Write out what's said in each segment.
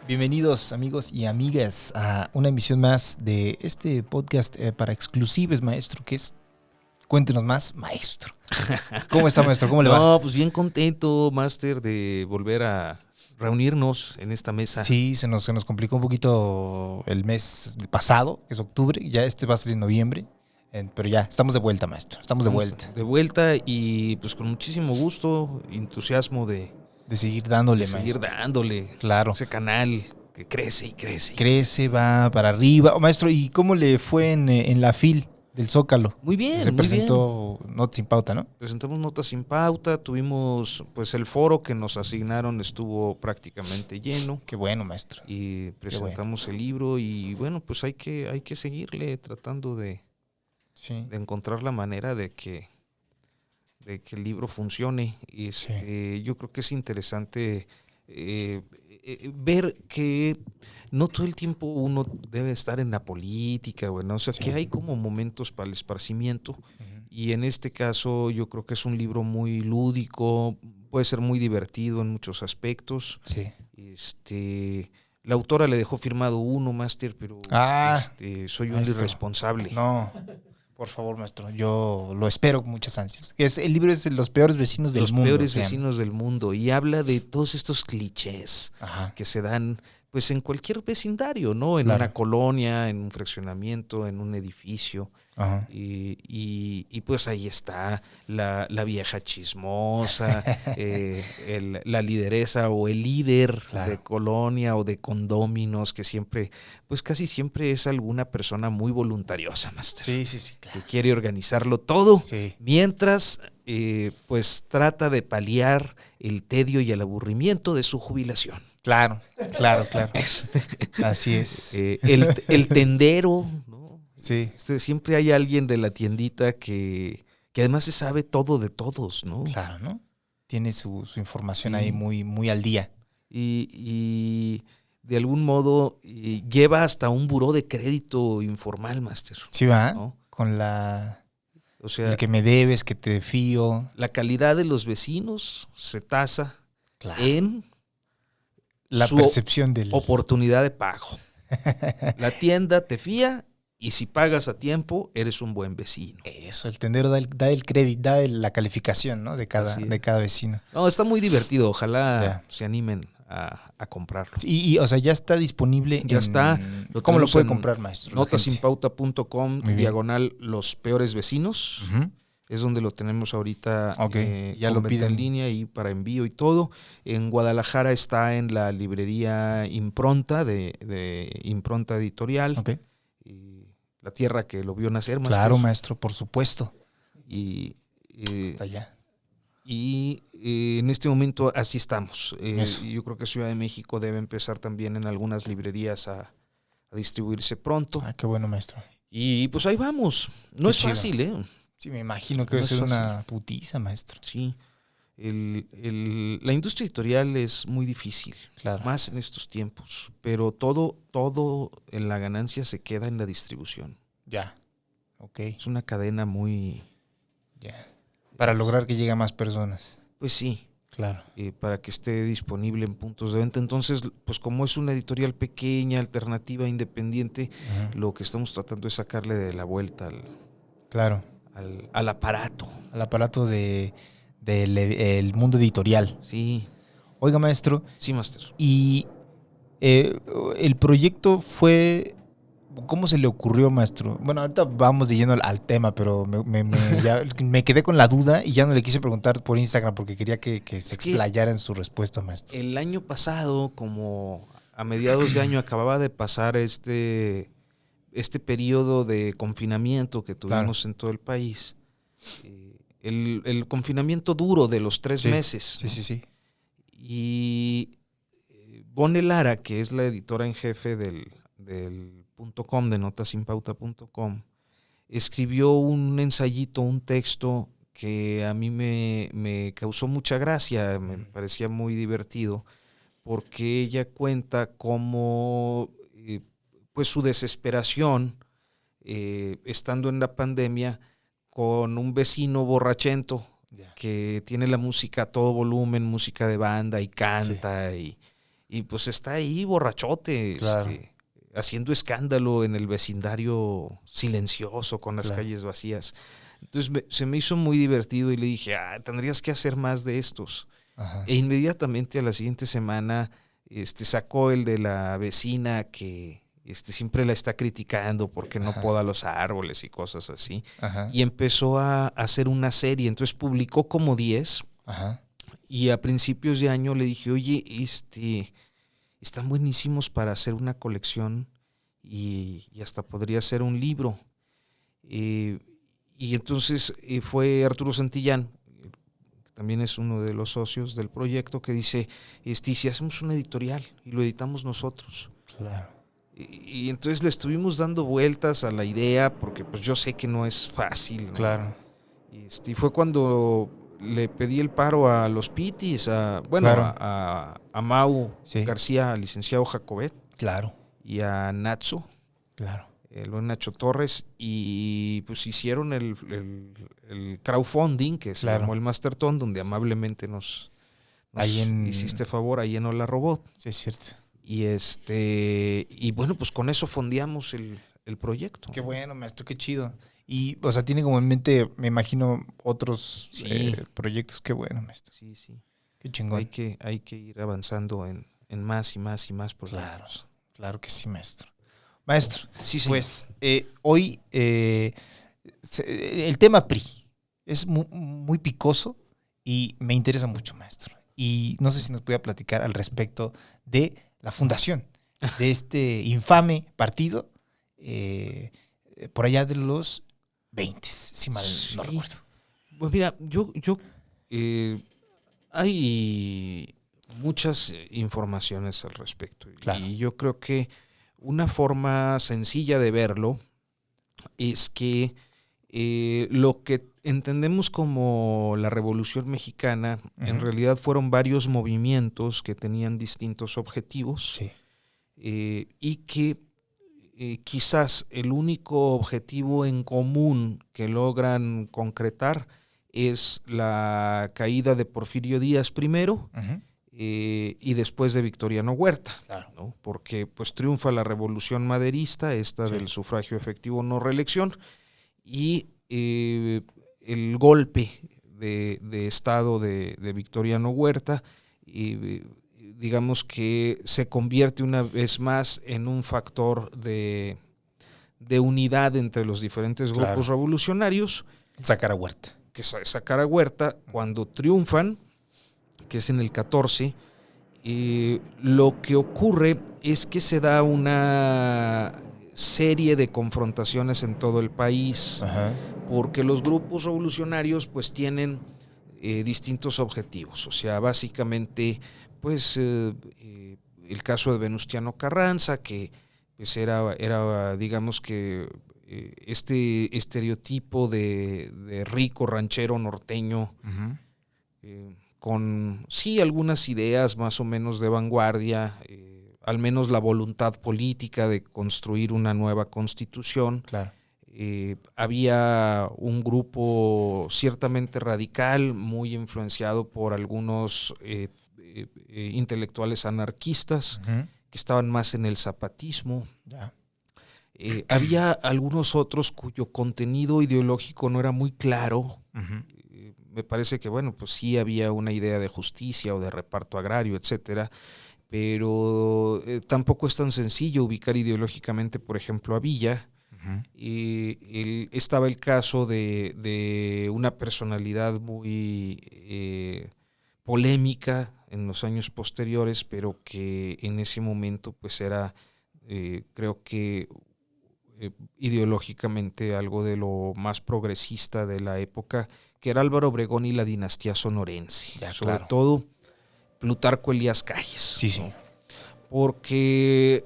Bienvenidos amigos y amigas a una emisión más de este podcast para exclusivos, maestro, que es Cuéntenos Más, maestro. ¿Cómo está, maestro? ¿Cómo le va? No, pues bien contento, Master, de volver a reunirnos en esta mesa. Sí, se nos complicó un poquito el mes pasado, que es octubre, ya este va a salir en noviembre, pero ya, estamos de vuelta, maestro, estamos de vuelta. De vuelta y pues con muchísimo gusto, entusiasmo de seguir dándole, seguir maestro. dándole. Claro. Ese canal que crece y crece. Crece, va para arriba. Maestro, ¿y cómo le fue en la FIL del Zócalo? Muy bien, Se presentó Notas sin Pauta, ¿no? Presentamos Notas sin Pauta, tuvimos pues el foro que nos asignaron estuvo prácticamente lleno. Qué bueno, maestro. Y presentamos el libro y bueno, pues hay que seguirle tratando de encontrar la manera de que el libro funcione. Yo creo que es interesante ver que no todo el tiempo uno debe estar en la política, bueno, o sea, que hay como momentos para el esparcimiento. Y en este caso yo creo que es un libro muy lúdico, puede ser muy divertido en muchos aspectos. La autora le dejó firmado uno, Master, pero soy maestro, un irresponsable. No, por favor, maestro, yo lo espero con muchas ansias. El libro es Los peores vecinos del mundo. Los peores vecinos del mundo, y habla de todos estos clichés que se dan pues en cualquier vecindario, ¿no? En una colonia, en un fraccionamiento, en un edificio. Y pues ahí está la vieja chismosa, la lideresa o el líder de colonia o de condóminos, que siempre, pues casi siempre es alguna persona muy voluntariosa, Master. Sí, claro. Que quiere organizarlo todo, mientras pues trata de paliar el tedio y el aburrimiento de su jubilación. Claro. Así es. El tendero, ¿no? Sí. Siempre hay alguien de la tiendita que además se sabe todo de todos, ¿no? Claro, ¿no? Tiene su información ahí muy al día. Y de algún modo lleva hasta un buró de crédito informal, Master. Sí, va, ¿no? Con o sea, el que me debes, que te fío. La calidad de los vecinos se tasa en la percepción de oportunidad de pago. La tienda te fía y si pagas a tiempo, eres un buen vecino. Eso, el tendero da el crédito, da la calificación, ¿no? de cada vecino. No, está muy divertido. Ojalá se animen a comprarlo. Y o sea, ya está disponible. Ya está. ¿Cómo lo puede comprar, maestro? Notasinpauta.com / los peores vecinos. Es donde lo tenemos ahorita. Ya lo piden en línea y para envío y todo. En Guadalajara está en la librería Impronta de Impronta Editorial. La tierra que lo vio nacer, maestro. Claro, maestro, por supuesto. Hasta allá. Y en este momento así estamos. Yo creo que Ciudad de México debe empezar también en algunas librerías a distribuirse pronto. Qué bueno, maestro. Y pues ahí vamos. No es fácil, ¿eh? Sí, me imagino que debe ser una putiza, maestro. Sí. La industria editorial es muy difícil, más en estos tiempos, pero todo en la ganancia se queda en la distribución. Ya, ok. Es una cadena muy... Para lograr que llegue a más personas. Pues sí. Claro. Para que esté disponible en puntos de venta. Entonces, pues como es una editorial pequeña, alternativa, independiente, lo que estamos tratando es sacarle de la vuelta al aparato. Al aparato del mundo editorial. Sí. Oiga, maestro. Sí, Master. Y el proyecto fue... ¿Cómo se le ocurrió, maestro? Bueno, ahorita vamos de lleno al tema, pero me quedé con la duda y ya no le quise preguntar por Instagram porque quería que se explayara en su respuesta, maestro. El año pasado, como a mediados de año, acababa de pasar este periodo de confinamiento que tuvimos en todo el país. El confinamiento duro de los 3 meses. ¿no? Sí. Y Bone Lara, que es la editora en jefe del .com, de notasinpauta.com, escribió un ensayito, un texto que a mí me causó mucha gracia, me parecía muy divertido, porque ella cuenta cómo pues su desesperación estando en la pandemia con un vecino borrachento que tiene la música a todo volumen, música de banda y canta y y pues está ahí borrachote, Claro. haciendo escándalo en el vecindario silencioso con las Claro. calles vacías. Entonces se me hizo muy divertido y le dije, tendrías que hacer más de estos. Ajá. E inmediatamente a la siguiente semana sacó el de la vecina que siempre la está criticando porque no Ajá. poda los árboles y cosas así. Ajá. Y empezó a hacer una serie. Entonces publicó como 10 Ajá. y a principios de año le dije, oye, están buenísimos para hacer una colección y hasta podría ser un libro. Y entonces fue Arturo Santillán, que también es uno de los socios del proyecto, que dice, si hacemos una editorial y lo editamos nosotros. Claro. Y entonces le estuvimos dando vueltas a la idea, porque pues yo sé que no es fácil, ¿no? Claro. Y fue cuando le pedí el paro a los Pitis, Claro. a Mau Sí. García, al licenciado Jacobet, Claro. y a Natso, Claro. el buen Nacho Torres, y pues hicieron el crowdfunding, que se Claro. llamó el Masterton, donde amablemente nos Ahí hiciste favor, ahí en Hola Robot. Sí, es cierto. Y bueno, pues con eso fondeamos el proyecto. Qué bueno, maestro, qué chido. Y, o sea, tiene como en mente, me imagino, otros Sí. proyectos. Qué bueno, maestro. Sí, sí. Qué chingón. Hay que ir avanzando en más y más y más proyectos. Claro que sí, maestro. Maestro, Sí, señor. pues hoy el tema PRI es muy picoso y me interesa mucho, maestro. Y no sé si nos puede platicar al respecto de la fundación de este infame partido por allá de los 20, si mal no recuerdo. Pues mira, hay muchas informaciones al respecto. Claro. Y yo creo que una forma sencilla de verlo es que lo que entendemos como la Revolución Mexicana, en realidad fueron varios movimientos que tenían distintos objetivos. Sí. Y que quizás el único objetivo en común que logran concretar es la caída de Porfirio Díaz primero, y después de Victoriano Huerta, Claro. ¿no? Porque pues triunfa la Revolución Maderista, Sí. del sufragio efectivo no reelección, y el golpe de Estado de Victoriano Huerta, digamos que se convierte una vez más en un factor de unidad entre los diferentes grupos revolucionarios. Sacar a Huerta. Que sacar a Huerta cuando triunfan, que es en el 14, lo que ocurre es que se da una serie de confrontaciones en todo el país. Ajá. Porque los grupos revolucionarios pues tienen distintos objetivos. O sea, básicamente pues el caso de Venustiano Carranza, que pues era digamos que este estereotipo de rico ranchero norteño, con sí algunas ideas más o menos de vanguardia, al menos la voluntad política de construir una nueva constitución. Claro. Había un grupo ciertamente radical, muy influenciado por algunos intelectuales anarquistas que estaban más en el zapatismo. Ya. Había algunos otros cuyo contenido ideológico no era muy claro. Me parece que, bueno, pues sí había una idea de justicia o de reparto agrario, etcétera, pero tampoco es tan sencillo ubicar ideológicamente, por ejemplo, a Villa. Estaba el caso de una personalidad muy polémica en los años posteriores, pero que en ese momento pues era, creo que ideológicamente algo de lo más progresista de la época, que era Álvaro Obregón y la dinastía sonorense. Ya, sobre claro. todo Plutarco Elías Calles. Sí, sí. ¿no? Porque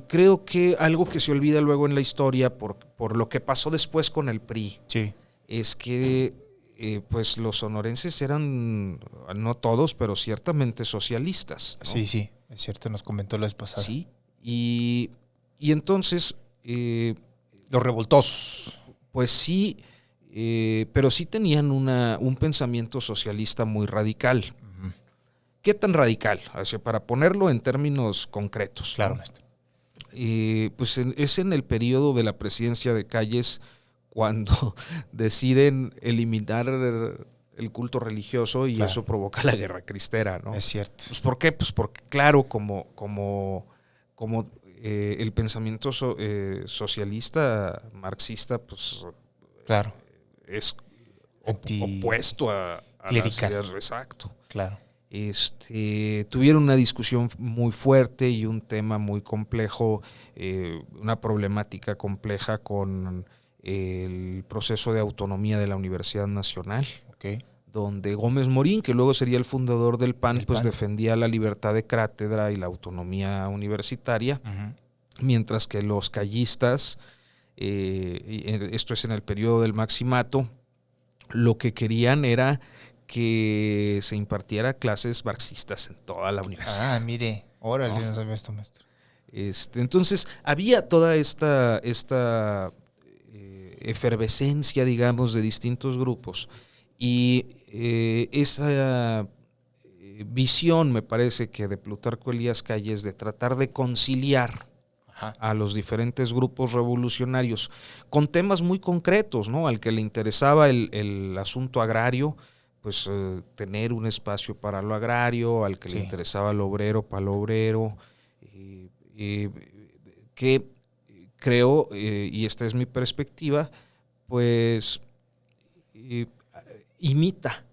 creo que algo que se olvida luego en la historia por lo que pasó después con el PRI, Sí. es que pues los sonorenses eran, no todos, pero ciertamente socialistas, ¿no? Sí, sí, es cierto, nos comentó la vez pasada. Sí, y entonces los revoltosos. pues sí, pero sí tenían un pensamiento socialista muy radical, ¿Qué tan radical? O sea, para ponerlo en términos concretos. Claro, ¿no? maestro. Pues es en el periodo de la presidencia de Calles cuando deciden eliminar el culto religioso y Claro. eso provoca la guerra cristera, ¿no? Es cierto. Pues ¿por qué? Pues porque, claro, como el pensamiento socialista, marxista, pues Claro. es Anti- opuesto a las clerical. ideas, exacto. Claro. Tuvieron una discusión muy fuerte y un tema muy complejo, una problemática compleja con el proceso de autonomía de la Universidad Nacional, Ok. donde Gómez Morín, que luego sería el fundador del PAN, Del pues PAN. defendía la libertad de cátedra y la autonomía universitaria, mientras que los callistas, esto es en el periodo del Maximato, lo que querían era que se impartiera clases marxistas en toda la universidad. Ah, mire. Órale, ¿No? no sabía esto, maestro. Entonces, había toda esta efervescencia, digamos, de distintos grupos. Y esa visión, me parece que de Plutarco Elías Calles, de tratar de conciliar Ajá. a los diferentes grupos revolucionarios con temas muy concretos, ¿no? Al que le interesaba el asunto agrario, pues tener un espacio para lo agrario, al que le interesaba lo obrero para lo obrero, que creo, y esta es mi perspectiva, pues imita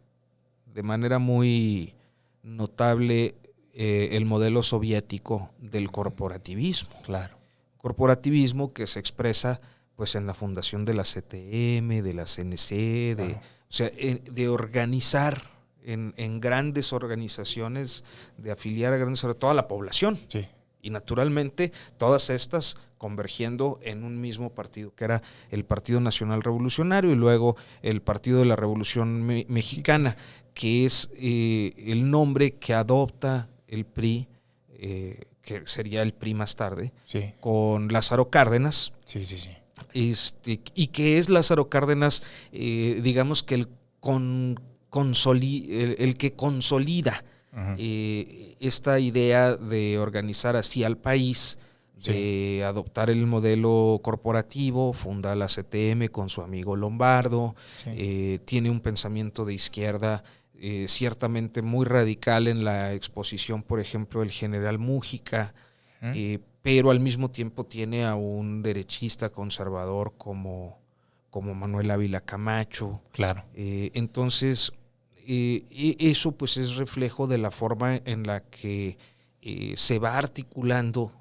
de manera muy notable el modelo soviético del corporativismo. Claro. Corporativismo que se expresa pues en la fundación de la CTM, de la CNC, Claro. o sea, de organizar en grandes organizaciones, de afiliar a grandes, sobre toda la población. Sí. Y naturalmente todas estas convergiendo en un mismo partido, que era el Partido Nacional Revolucionario y luego el Partido de la Revolución Mexicana, que es el nombre que adopta el PRI, que sería el PRI más tarde, Sí. con Lázaro Cárdenas. Sí, sí, sí. Y que es Lázaro Cárdenas, digamos que el que consolida esta idea de organizar así al país, de adoptar el modelo corporativo, funda la CTM con su amigo Lombardo, tiene un pensamiento de izquierda ciertamente muy radical en la exposición, por ejemplo, del general Mújica, pero al mismo tiempo tiene a un derechista conservador como Manuel Ávila Camacho. Claro. Entonces, eso pues es reflejo de la forma en la que se va articulando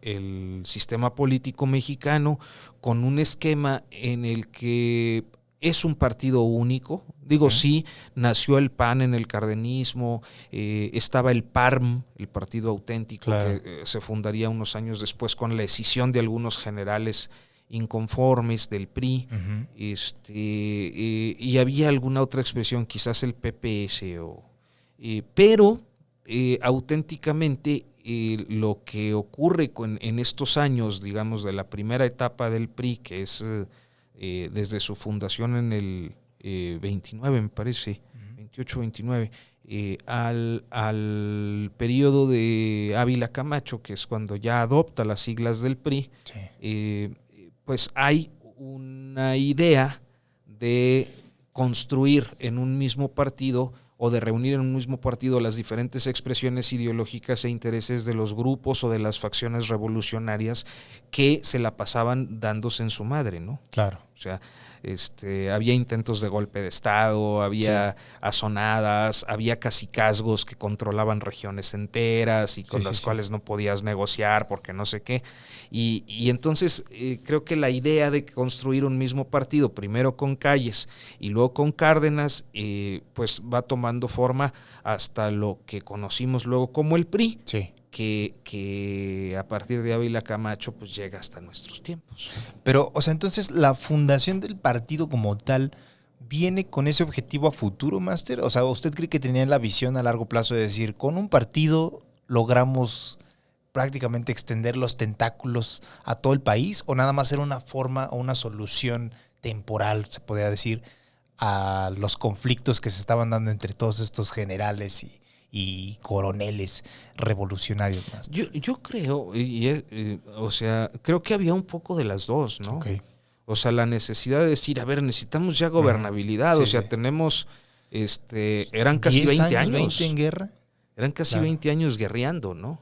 el sistema político mexicano con un esquema en el que es un partido único. Digo, sí, nació el PAN en el cardenismo, estaba el PARM, el Partido Auténtico, claro, que se fundaría unos años después con la escisión de algunos generales inconformes del PRI, y había alguna otra expresión, quizás el PPS, pero auténticamente lo que ocurre en estos años, digamos, de la primera etapa del PRI, que es desde su fundación en el 29, me parece, 28-29, al periodo de Ávila Camacho, que es cuando ya adopta las siglas del PRI, pues hay una idea de construir en un mismo partido o de reunir en un mismo partido las diferentes expresiones ideológicas e intereses de los grupos o de las facciones revolucionarias que se la pasaban dándose en su madre, ¿no? Claro. O sea, había intentos de golpe de Estado, había azonadas, había cacicazgos que controlaban regiones enteras y con las cuales no podías negociar porque no sé qué. Y entonces creo que la idea de construir un mismo partido, primero con Calles y luego con Cárdenas, pues va tomando forma hasta lo que conocimos luego como el PRI. Sí. Que a partir de Ávila Camacho pues llega hasta nuestros tiempos. Pero, o sea, entonces la fundación del partido como tal viene con ese objetivo a futuro, Máster. O sea, ¿usted cree que tenían la visión a largo plazo de decir, con un partido logramos prácticamente extender los tentáculos a todo el país, o nada más era una forma o una solución temporal, se podría decir, a los conflictos que se estaban dando entre todos estos generales y coroneles revolucionarios más. Yo creo, o sea, creo que había un poco de las dos, ¿no? Ok. O sea, la necesidad de decir, a ver, necesitamos ya gobernabilidad, Sí, o sea, sí. tenemos, eran casi 10 20 años, años. 20 en guerra. Eran casi Claro. 20 años guerreando, ¿no?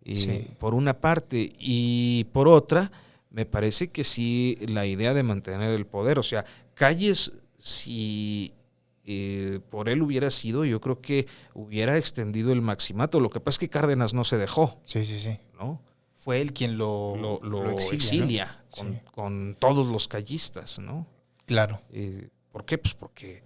Sí. Por una parte. Y por otra, me parece que sí, la idea de mantener el poder. O sea, Calles, si por él hubiera sido, yo creo que hubiera extendido el maximato. Lo que pasa es que Cárdenas no se dejó, Sí, sí, sí. ¿no? Fue él quien lo Exilia ¿no? Sí. con todos los callistas, ¿no? Claro. ¿Por qué? Pues porque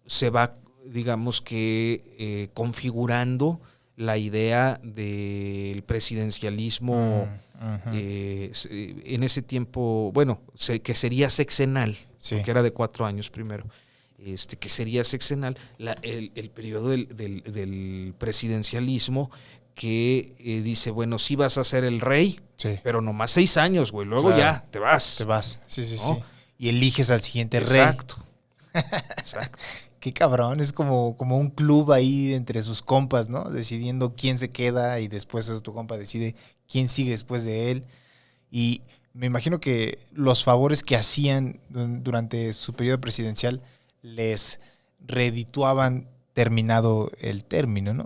se va, digamos que, configurando la idea del presidencialismo en ese tiempo, bueno, que sería sexenal, Sí. porque era de 4 años primero, que sería sexenal, el periodo del presidencialismo que dice, bueno, sí vas a ser el rey, Sí. pero nomás 6 años, güey, luego Claro. ya te vas. Te vas. Sí, sí, ¿no? sí. Y eliges al siguiente Exacto. rey. Exacto. Qué cabrón, es como un club ahí entre sus compas, ¿no? Decidiendo quién se queda y después eso, tu compa decide quién sigue después de él. Y me imagino que los favores que hacían durante su periodo presidencial les redituaban terminado el término, ¿no?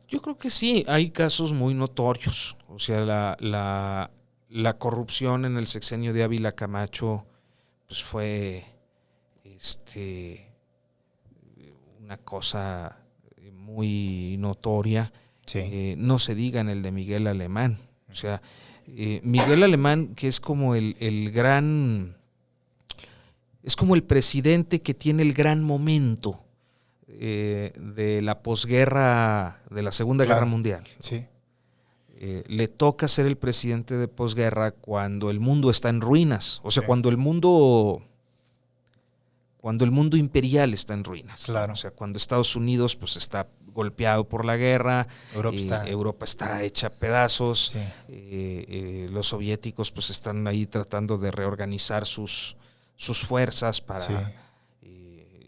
Yo creo que sí, hay casos muy notorios. O sea, la corrupción en el sexenio de Ávila Camacho pues fue una cosa muy notoria. Sí. No se diga en el de Miguel Alemán. O sea, Miguel Alemán, que es como el gran, es como el presidente que tiene el gran momento de la posguerra, de la Segunda Guerra Mundial. Sí. Le toca ser el presidente de posguerra cuando el mundo está en ruinas. O sea, cuando el mundo imperial está en ruinas. Claro. O sea, cuando Estados Unidos pues está golpeado por la guerra, Europa está hecha pedazos, sí. Los soviéticos pues están ahí tratando de reorganizar sus fuerzas para... Sí.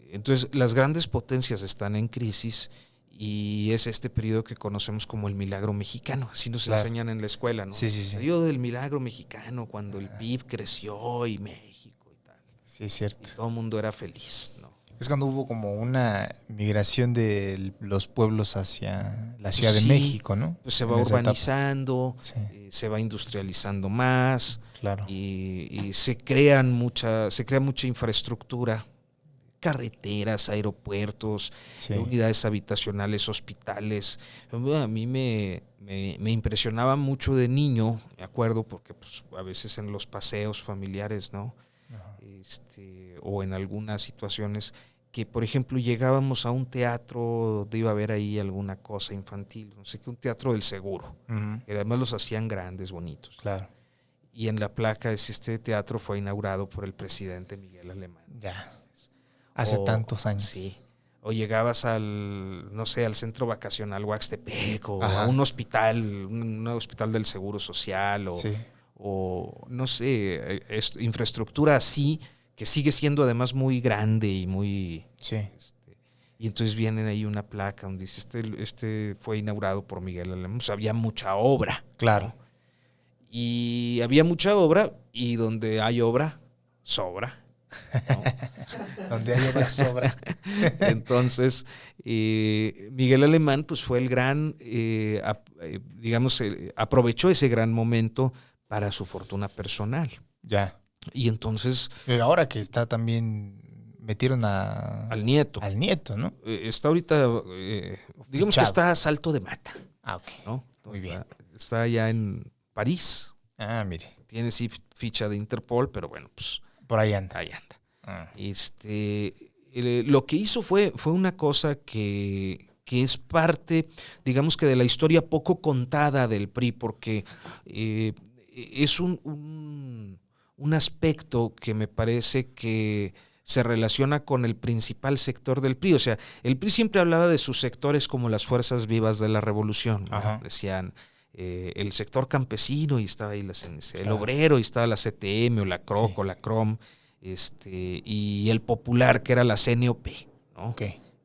Entonces, las grandes potencias están en crisis y es este periodo que conocemos como el milagro mexicano. Así nos enseñan en la escuela, ¿no? Sí, sí, sí. El periodo del milagro mexicano, cuando el PIB creció y México y tal. Sí, es cierto. Y todo el mundo era feliz, ¿no? Es cuando hubo como una migración de los pueblos hacia la Ciudad de México, ¿no? Pues se va urbanizando, se va industrializando más, claro. y se crea mucha infraestructura, carreteras, aeropuertos, unidades habitacionales, hospitales. A mí me impresionaba mucho de niño, me acuerdo, porque pues, a veces en los paseos familiares, ¿no? O en algunas situaciones que, por ejemplo, llegábamos a un teatro donde iba a haber ahí alguna cosa infantil, no sé qué, un teatro del Seguro, que además los hacían grandes, bonitos. Claro. Y en la placa este teatro fue inaugurado por el presidente Miguel Alemán. Ya. Hace tantos años. Sí. O llegabas al centro vacacional Huaxtepec, o a un hospital, un hospital del Seguro Social, o no sé, infraestructura así, que sigue siendo además muy grande y muy... Sí. Y entonces vienen ahí una placa donde dice, este fue inaugurado por Miguel Alemán. O sea, había mucha obra. Claro. ¿no? Y había mucha obra, y donde hay obra, sobra. ¿no? Donde hay obra, sobra. Entonces, Miguel Alemán pues fue el gran, aprovechó ese gran momento para su fortuna personal. Ya. Y entonces... ahora que está también, metieron al nieto. Al nieto, ¿no? Está ahorita, digamos que está a salto de mata. Ah, ok. ¿no? Muy bien. Está allá en París. Ah, mire. Tiene sí ficha de Interpol, pero bueno, pues... Por ahí anda. Ahí anda. Lo que hizo fue una cosa que es parte, digamos que de la historia poco contada del PRI, porque es un aspecto que me parece que se relaciona con el principal sector del PRI. O sea, el PRI siempre hablaba de sus sectores como las fuerzas vivas de la revolución, ¿no? Decían el sector campesino, y estaba ahí el obrero, y estaba la CTM o la CROC o la CROM, y el popular, que era la CNOP, ¿no?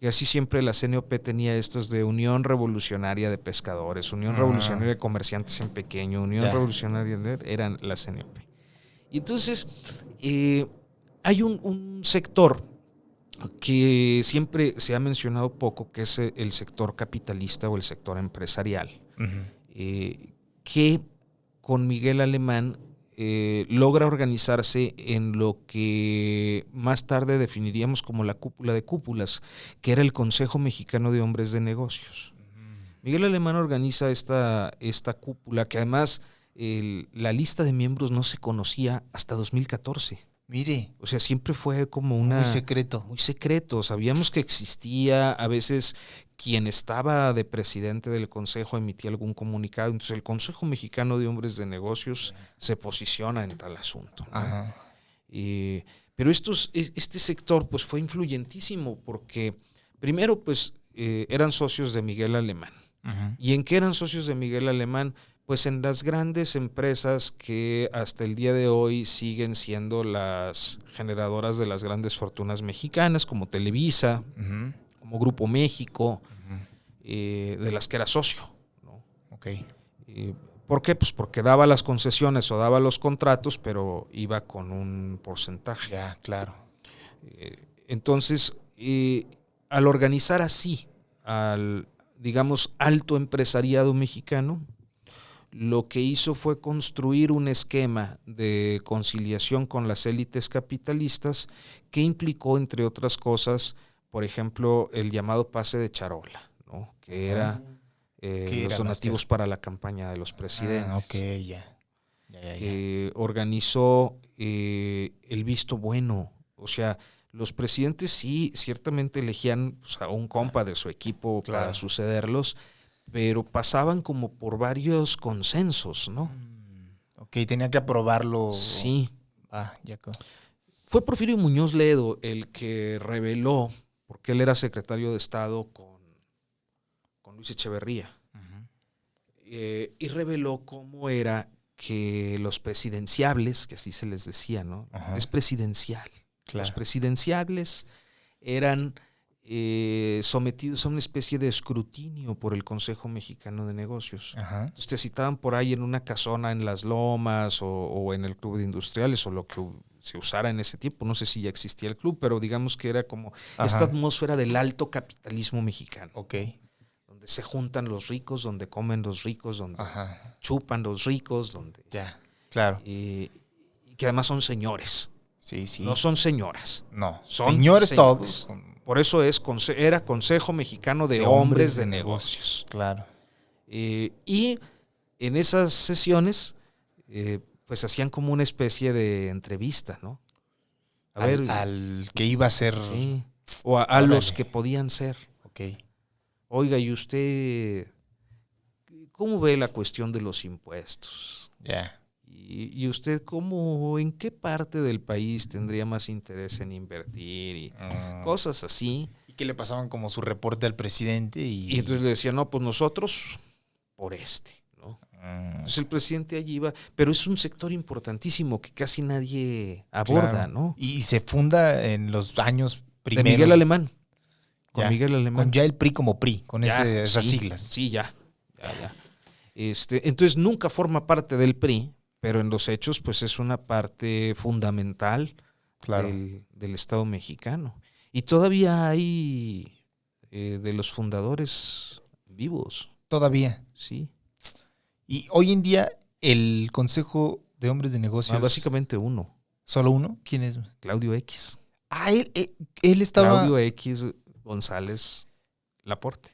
Y así siempre la CNOP tenía estos de Unión Revolucionaria de Pescadores, Unión Revolucionaria de Comerciantes en Pequeño, Unión Revolucionaria eran la CNOP. Y entonces hay un sector que siempre se ha mencionado poco, que es el sector capitalista o el sector empresarial, que con Miguel Alemán logra organizarse en lo que más tarde definiríamos como la cúpula de cúpulas, que era el Consejo Mexicano de Hombres de Negocios. Miguel Alemán organiza esta cúpula, que además la lista de miembros no se conocía hasta 2014. Mire. O sea, siempre fue como una... Muy secreto. Muy secreto. Sabíamos que existía, a veces quien estaba de presidente del consejo emitía algún comunicado, entonces el Consejo Mexicano de Hombres de Negocios se posiciona en tal asunto, ¿no? Ajá. Pero este sector pues fue influyentísimo porque primero pues eran socios de Miguel Alemán. Uh-huh. ¿Y en qué eran socios de Miguel Alemán? Pues en las grandes empresas que hasta el día de hoy siguen siendo las generadoras de las grandes fortunas mexicanas, como Televisa, uh-huh, como Grupo México, uh-huh, de las que era socio, ¿no? Okay. ¿Por qué? Pues porque daba las concesiones o daba los contratos, pero iba con un porcentaje. Ya, claro. Entonces, al organizar así al, digamos, alto empresariado mexicano, lo que hizo fue construir un esquema de conciliación con las élites capitalistas que implicó, entre otras cosas, por ejemplo, el llamado pase de charola, ¿no? Que era los donativos para la campaña de los presidentes. Ah, ok, ya. Que organizó el visto bueno. O sea, los presidentes sí ciertamente elegían, o sea, un compa de su equipo para sucederlos, pero pasaban como por varios consensos, ¿no? Ok, tenía que aprobarlo. Sí. Ya. Fue Porfirio Muñoz Ledo el que reveló, porque él era secretario de Estado con Luis Echeverría, y reveló cómo era que los presidenciables, que así se les decía, ¿no? Ajá. Es presidencial. Claro. Los presidenciables eran sometidos a una especie de escrutinio por el Consejo Mexicano de Negocios. Ajá. Entonces te citaban por ahí en una casona en Las Lomas o en el Club de Industriales o lo que se usara en ese tiempo. No sé si ya existía el club, pero digamos que era como esta atmósfera del alto capitalismo mexicano. Ok. Donde se juntan los ricos, donde comen los ricos, donde chupan los ricos, donde... Ya, claro. Y que además son señores. Sí. No son señoras. No, son señores todos. Por eso era Consejo Mexicano de Hombres de Negocios. Claro. Y en esas sesiones, pues hacían como una especie de entrevista, ¿no? Al que iba a ser. Sí. O a los que podían ser. Ok. Oiga, ¿y usted cómo ve la cuestión de los impuestos? Ya. ¿Y usted en qué parte del país tendría más interés en invertir? Y cosas así. Y que le pasaban como su reporte al presidente. Y entonces le decían, no, pues nosotros por ¿no? Entonces el presidente allí iba, pero es un sector importantísimo que casi nadie aborda, ¿no? Y se funda en los años primeros. De Miguel Alemán. Con Miguel Alemán. Con ya el PRI como PRI, con esas siglas. Sí, ya. Entonces nunca forma parte del PRI, pero en los hechos pues es una parte fundamental del Estado mexicano. Y todavía hay de los fundadores vivos. Todavía. Sí. Y hoy en día el Consejo de Hombres de Negocios... básicamente uno. ¿Solo uno? ¿Quién es? Claudio X. Él estaba... Claudio X González Laporte.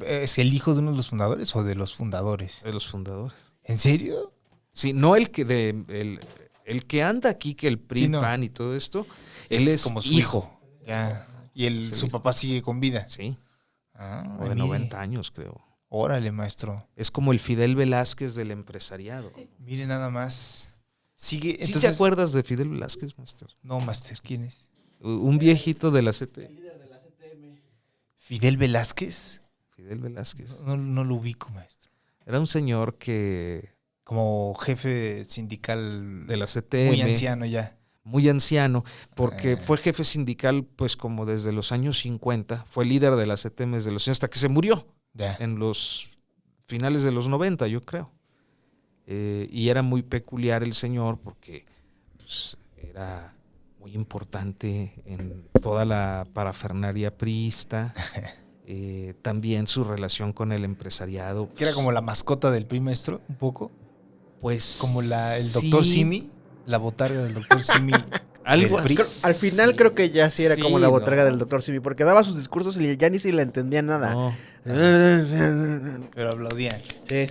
¿Es el hijo de uno de los fundadores o de los fundadores? De los fundadores. ¿En serio? Sí, no el que anda aquí, que el PRI, PAN y todo esto, él es como su hijo. Ya. Y su papá sigue con vida. Sí. O de 90 años, creo. Órale, maestro. Es como el Fidel Velázquez del empresariado. Mire nada más. Sigue. ¿Sí te acuerdas de Fidel Velázquez, maestro? No, master, ¿quién es? Un viejito de la CTM. El líder de la CTM. ¿Fidel Velázquez? Fidel Velázquez. No lo ubico, maestro. Era un señor que... Como jefe sindical de la CTM. Muy anciano ya. muy anciano, porque fue jefe sindical pues como desde los años 50, fue líder de la CTM desde los hasta que se murió en los finales de los 90, yo creo. Y era muy peculiar el señor porque pues, era muy importante en toda la parafernalia priista. También su relación con el empresariado. Pues, que era como la mascota del PRI, maestro, un poco. Pues como el doctor Simi, la botarga del doctor Simi. Algo así. Al final creo que ya sí era como la botarga del doctor Simi, porque daba sus discursos y ya ni se le entendía nada. No. Pero aplaudían. Sí.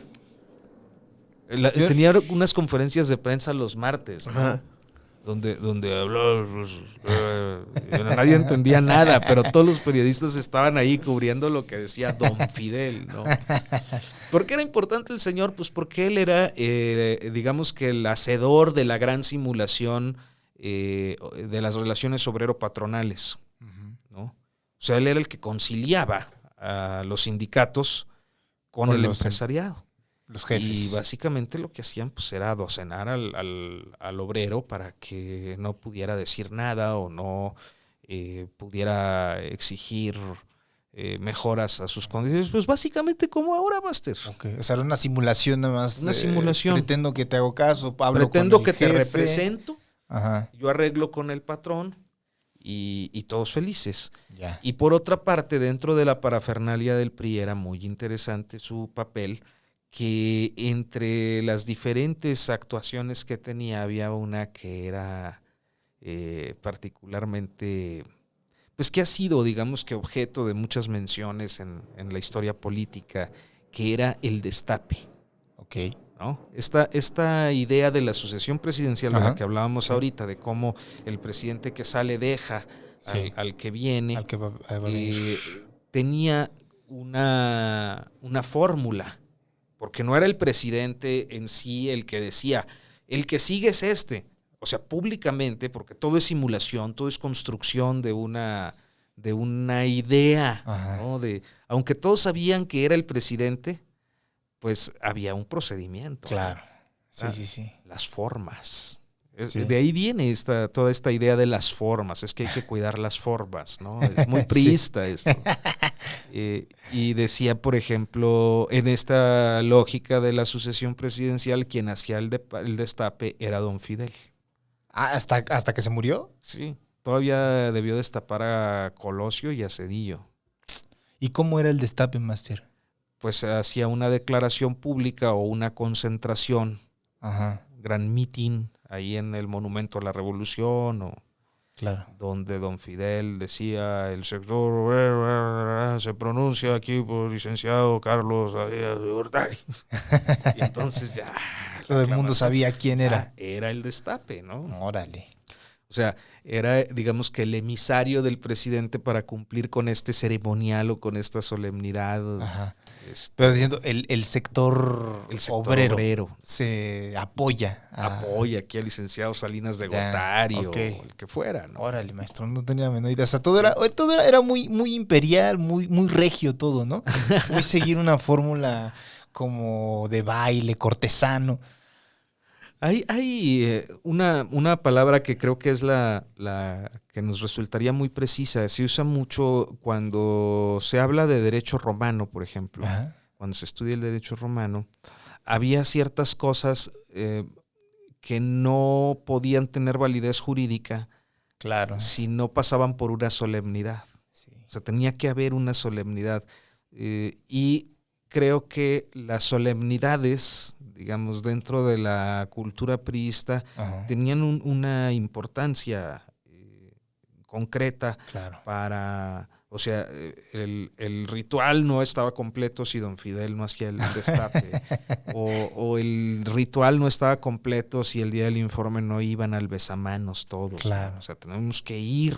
Tenía unas conferencias de prensa los martes, ¿no? Donde hablaba, nadie entendía nada, pero todos los periodistas estaban ahí cubriendo lo que decía Don Fidel, ¿no? ¿Por qué era importante el señor? Pues porque él era, digamos que el hacedor de la gran simulación de las relaciones obrero-patronales, ¿no? O sea, él era el que conciliaba a los sindicatos con el empresariado. Los jefes. Y básicamente lo que hacían pues era adocenar al obrero para que no pudiera decir nada o no pudiera exigir mejoras a sus condiciones. Pues básicamente como ahora, Buster. Okay. O sea, era una simulación nada más. Una simulación. Pretendo que te hago caso, Pablo. Pretendo que te represento. Ajá. Yo arreglo con el patrón y todos felices. Ya. Y por otra parte, dentro de la parafernalia del PRI era muy interesante su papel, que entre las diferentes actuaciones que tenía había una que era particularmente, pues que ha sido, digamos que objeto de muchas menciones en la historia política, que era el destape. Ok. ¿No? Esta idea de la sucesión presidencial de la que hablábamos ahorita, de cómo el presidente que sale deja al que viene, al que va a venir. Tenía una fórmula. Porque no era el presidente en sí el que decía, el que sigue es este. O sea, públicamente, porque todo es simulación, todo es construcción de una idea, ¿no? Aunque todos sabían que era el presidente, pues había un procedimiento. Claro. Sí. Las formas. Sí. De ahí viene toda esta idea de las formas. Es que hay que cuidar las formas, ¿no? Es muy priista esto. Y decía, por ejemplo, en esta lógica de la sucesión presidencial, quien hacía el destape era Don Fidel. ¿Hasta que se murió? Sí, todavía debió destapar a Colosio y a Zedillo. ¿Y cómo era el destape, Master? Pues hacía una declaración pública o una concentración, gran meeting ahí en el Monumento a la Revolución o... Claro. Donde Don Fidel decía, el sector se pronuncia aquí por licenciado Carlos Arias de Gortari. Y entonces ya... Todo el mundo sabía quién era. Era el destape, ¿no? Órale. O sea, era, digamos que el emisario del presidente para cumplir con este ceremonial o con esta solemnidad. Ajá. Pero diciendo, el sector obrero se apoya. Apoya aquí al licenciado Salinas de Gortari o el que fuera, ¿no? Órale, maestro, no tenía la menor idea. O sea, todo era muy, muy imperial, muy, muy regio todo, ¿no? Muy seguir una fórmula como de baile, cortesano. Hay una palabra que creo que es la que nos resultaría muy precisa. Se usa mucho cuando se habla de derecho romano, por ejemplo. Ajá. Cuando se estudia el derecho romano, había ciertas cosas que no podían tener validez jurídica si no pasaban por una solemnidad. Sí. O sea, tenía que haber una solemnidad. Y creo que las solemnidades, digamos, dentro de la cultura priista, tenían una importancia concreta para... O sea, el ritual no estaba completo si Don Fidel no hacía el destape. o el ritual no estaba completo si el día del informe no iban al besamanos todos. Claro. ¿no? O sea, tenemos que ir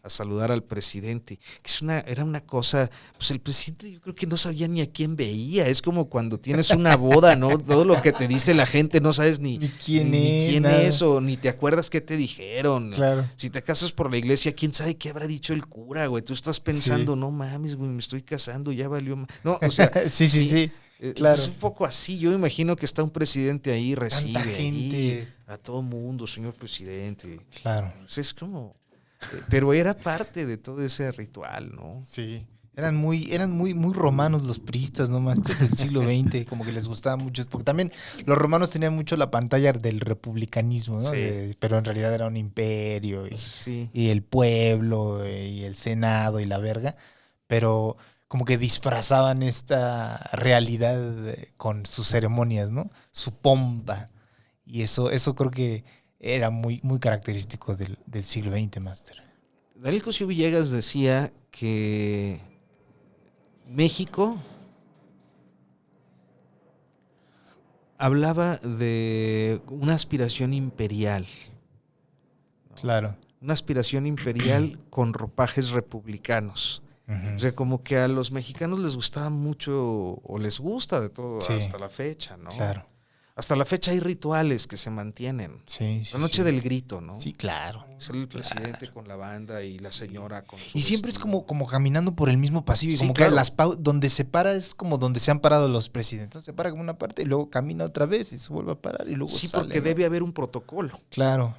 a saludar al presidente. Que era una cosa, pues el presidente yo creo que no sabía ni a quién veía. Es como cuando tienes una boda, ¿no? Todo lo que te dice la gente no sabes ni quién es o ni te acuerdas qué te dijeron. Claro. Si te casas por la iglesia, quién sabe qué habrá dicho el cura, güey. Tú estás pensando, no mames, güey, me estoy casando, ya valió. No, o sea, sí. Claro. Es un poco así. Yo imagino que está un presidente ahí, recibe Tanta gente. ahí a todo mundo, señor presidente. Claro. Pues es como... pero era parte de todo ese ritual, ¿no? Sí. Eran muy romanos los priistas, ¿no? Más del siglo XX, como que les gustaba mucho. Porque también los romanos tenían mucho la pantalla del republicanismo, ¿no? Sí. Pero en realidad era un imperio Sí. y el pueblo y el senado y la verga. Pero como que disfrazaban esta realidad con sus ceremonias, ¿no? Su pompa. Y eso creo que era muy característico del siglo XX, Máster. Daniel Cosío Villegas decía que México hablaba de una aspiración imperial. Claro. Una aspiración imperial con ropajes republicanos. O sea, como que a los mexicanos les gustaba mucho, o les gusta de todo, Sí. hasta la fecha, ¿no? Claro. Hasta la fecha hay rituales que se mantienen. Sí, La noche sí. del grito, ¿no? Sí, claro. Sale el presidente con la banda y la señora con su Y siempre es vestido. como caminando por el mismo pasillo. Y Sí, como claro. que donde se para es como donde se han parado los presidentes. Se para como una parte y luego camina otra vez y se vuelve a parar y luego Sí, sale, porque ¿no? debe haber un protocolo Claro.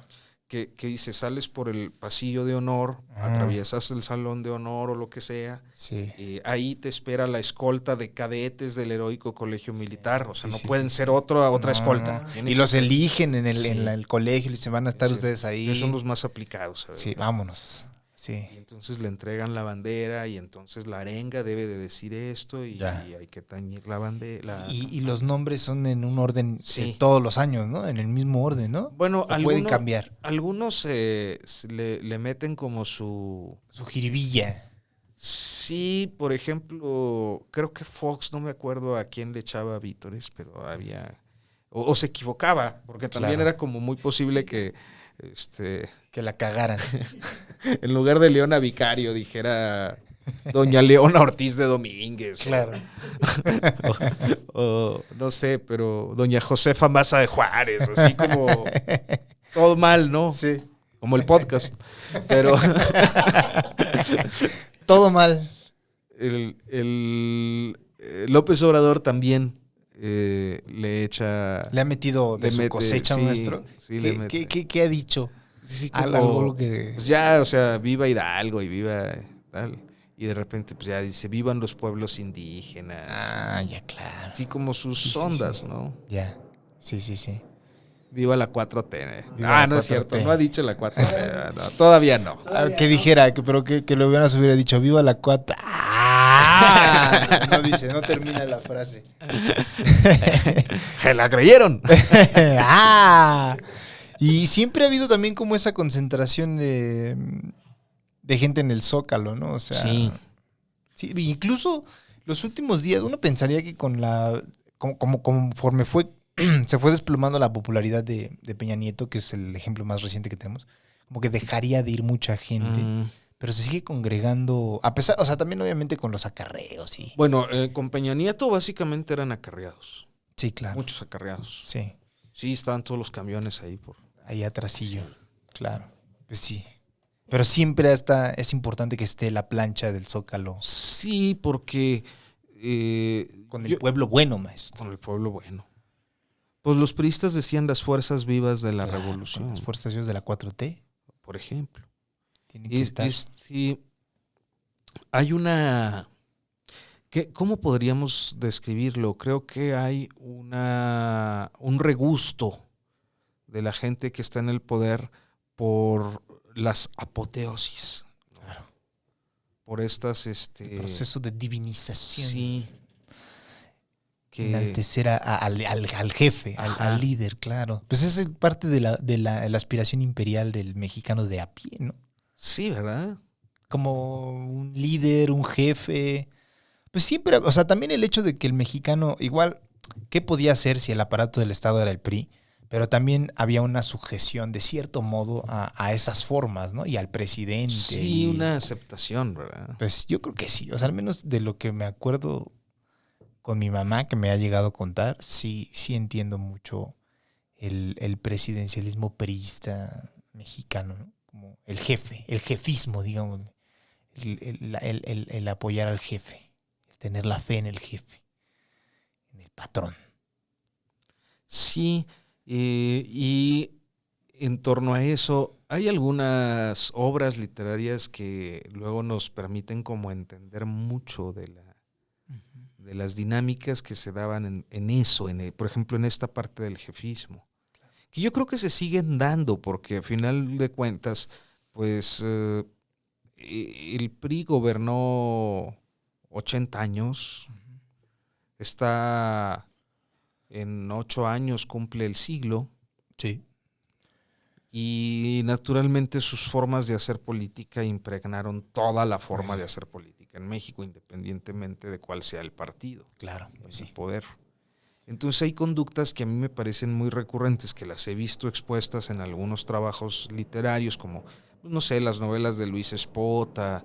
que dice, sales por el pasillo de honor, atraviesas el salón de honor o lo que sea, Sí. ahí te espera la escolta de cadetes del heroico colegio militar, o sea, Sí, no sí, pueden sí, ser sí. otra No, escolta. no. Tiene Y que los ser- eligen en Sí. el colegio y se van a estar Sí. ustedes ahí. Ellos son los más aplicados. ¿sabes? Sí, vámonos. Sí. Y entonces le entregan la bandera y entonces la arenga debe de decir esto y Ya. hay que tañir la bandera. Y los nombres son en un orden Sí. todos los años, ¿no? En el mismo orden, ¿no? Bueno, ¿O pueden cambiar? Algunos le meten como su... Su jiribilla. Sí, por ejemplo, creo que Fox, no me acuerdo a quién le echaba vítores, pero había... O se equivocaba, porque también Claro. era como muy posible que Que la cagaran. en lugar de Leona Vicario dijera Doña Leona Ortiz de Domínguez. Claro. O no sé, pero Doña Josefa Maza de Juárez, así como todo mal, ¿no? Sí. Como el podcast. Pero Todo mal. López Obrador también le echa... Le ha metido de Le su mete, cosecha, sí, maestro. sí, le ¿Qué, mete. qué ha dicho? Sí, Algo que... pues ya, o sea, viva Hidalgo y viva tal. Y de repente pues ya dice, vivan los pueblos indígenas. Ah, ya, claro. Así como sus Sí, sí, ondas, sí. ¿no? Ya. Sí, sí, sí. Viva la 4T. Viva la No es 4T. cierto, no ha dicho la 4T. No, todavía no. Ah, que dijera, pero que lo hubieran hubiera dicho, viva la cuata. ¡Ah! No dice, no termina la frase. ¡Se la creyeron! ¡Ah! Y siempre ha habido también como esa concentración de gente en el Zócalo, ¿no? O sea, Sí. sí, incluso los últimos días, uno pensaría que con conforme se fue desplomando la popularidad de Peña Nieto, que es el ejemplo más reciente que tenemos, como que dejaría de ir mucha gente, pero se sigue congregando, a pesar, o sea, también obviamente con los acarreos y... Bueno, con Peña Nieto básicamente eran acarreados. Sí, claro. Muchos acarreados. Sí, Sí, estaban todos los camiones ahí. ahí atrasillo, claro. Pues sí. Pero siempre es importante que esté la plancha del Zócalo. Sí, porque... Con el pueblo bueno, maestro. Con el pueblo bueno. Pues los priistas decían las fuerzas vivas de la Claro, revolución, con las fuerzas vivas de la 4T por ejemplo. tienen que estar. Sí, hay una... ¿Cómo podríamos describirlo? Creo que hay un regusto de la gente que está en el poder por las apoteosis. Claro. Por estas... El proceso de divinización. Sí. Enaltecer al jefe, al líder, claro. Pues esa es parte de la aspiración imperial del mexicano de a pie, ¿no? Sí, ¿verdad? Como un líder, un jefe. Pues siempre, o sea, también el hecho de que el mexicano, igual, ¿qué podía hacer si el aparato del Estado era el PRI? Pero también había una sujeción, de cierto modo, a esas formas, ¿no? Y al presidente. Sí, una aceptación, ¿verdad? Pues yo creo que sí. O sea, al menos de lo que me acuerdo con mi mamá, que me ha llegado a contar, sí entiendo mucho el presidencialismo priista mexicano, ¿no? Como el jefe, el jefismo, digamos. El apoyar al jefe, el tener la fe en el jefe. en el patrón. Sí, y en torno a eso, hay algunas obras literarias que luego nos permiten como entender mucho de las dinámicas que se daban en eso, por ejemplo, en esta parte del jefismo, que yo creo que se siguen dando, porque a final de cuentas, pues el PRI gobernó 80 años, está en 8 años, cumple el siglo. Sí. Y naturalmente sus formas de hacer política impregnaron toda la forma de hacer política en México, independientemente de cuál sea el partido. Claro, pues sí. El poder. Entonces hay conductas que a mí me parecen muy recurrentes, que las he visto expuestas en algunos trabajos literarios, como, no sé, las novelas de Luis Espota,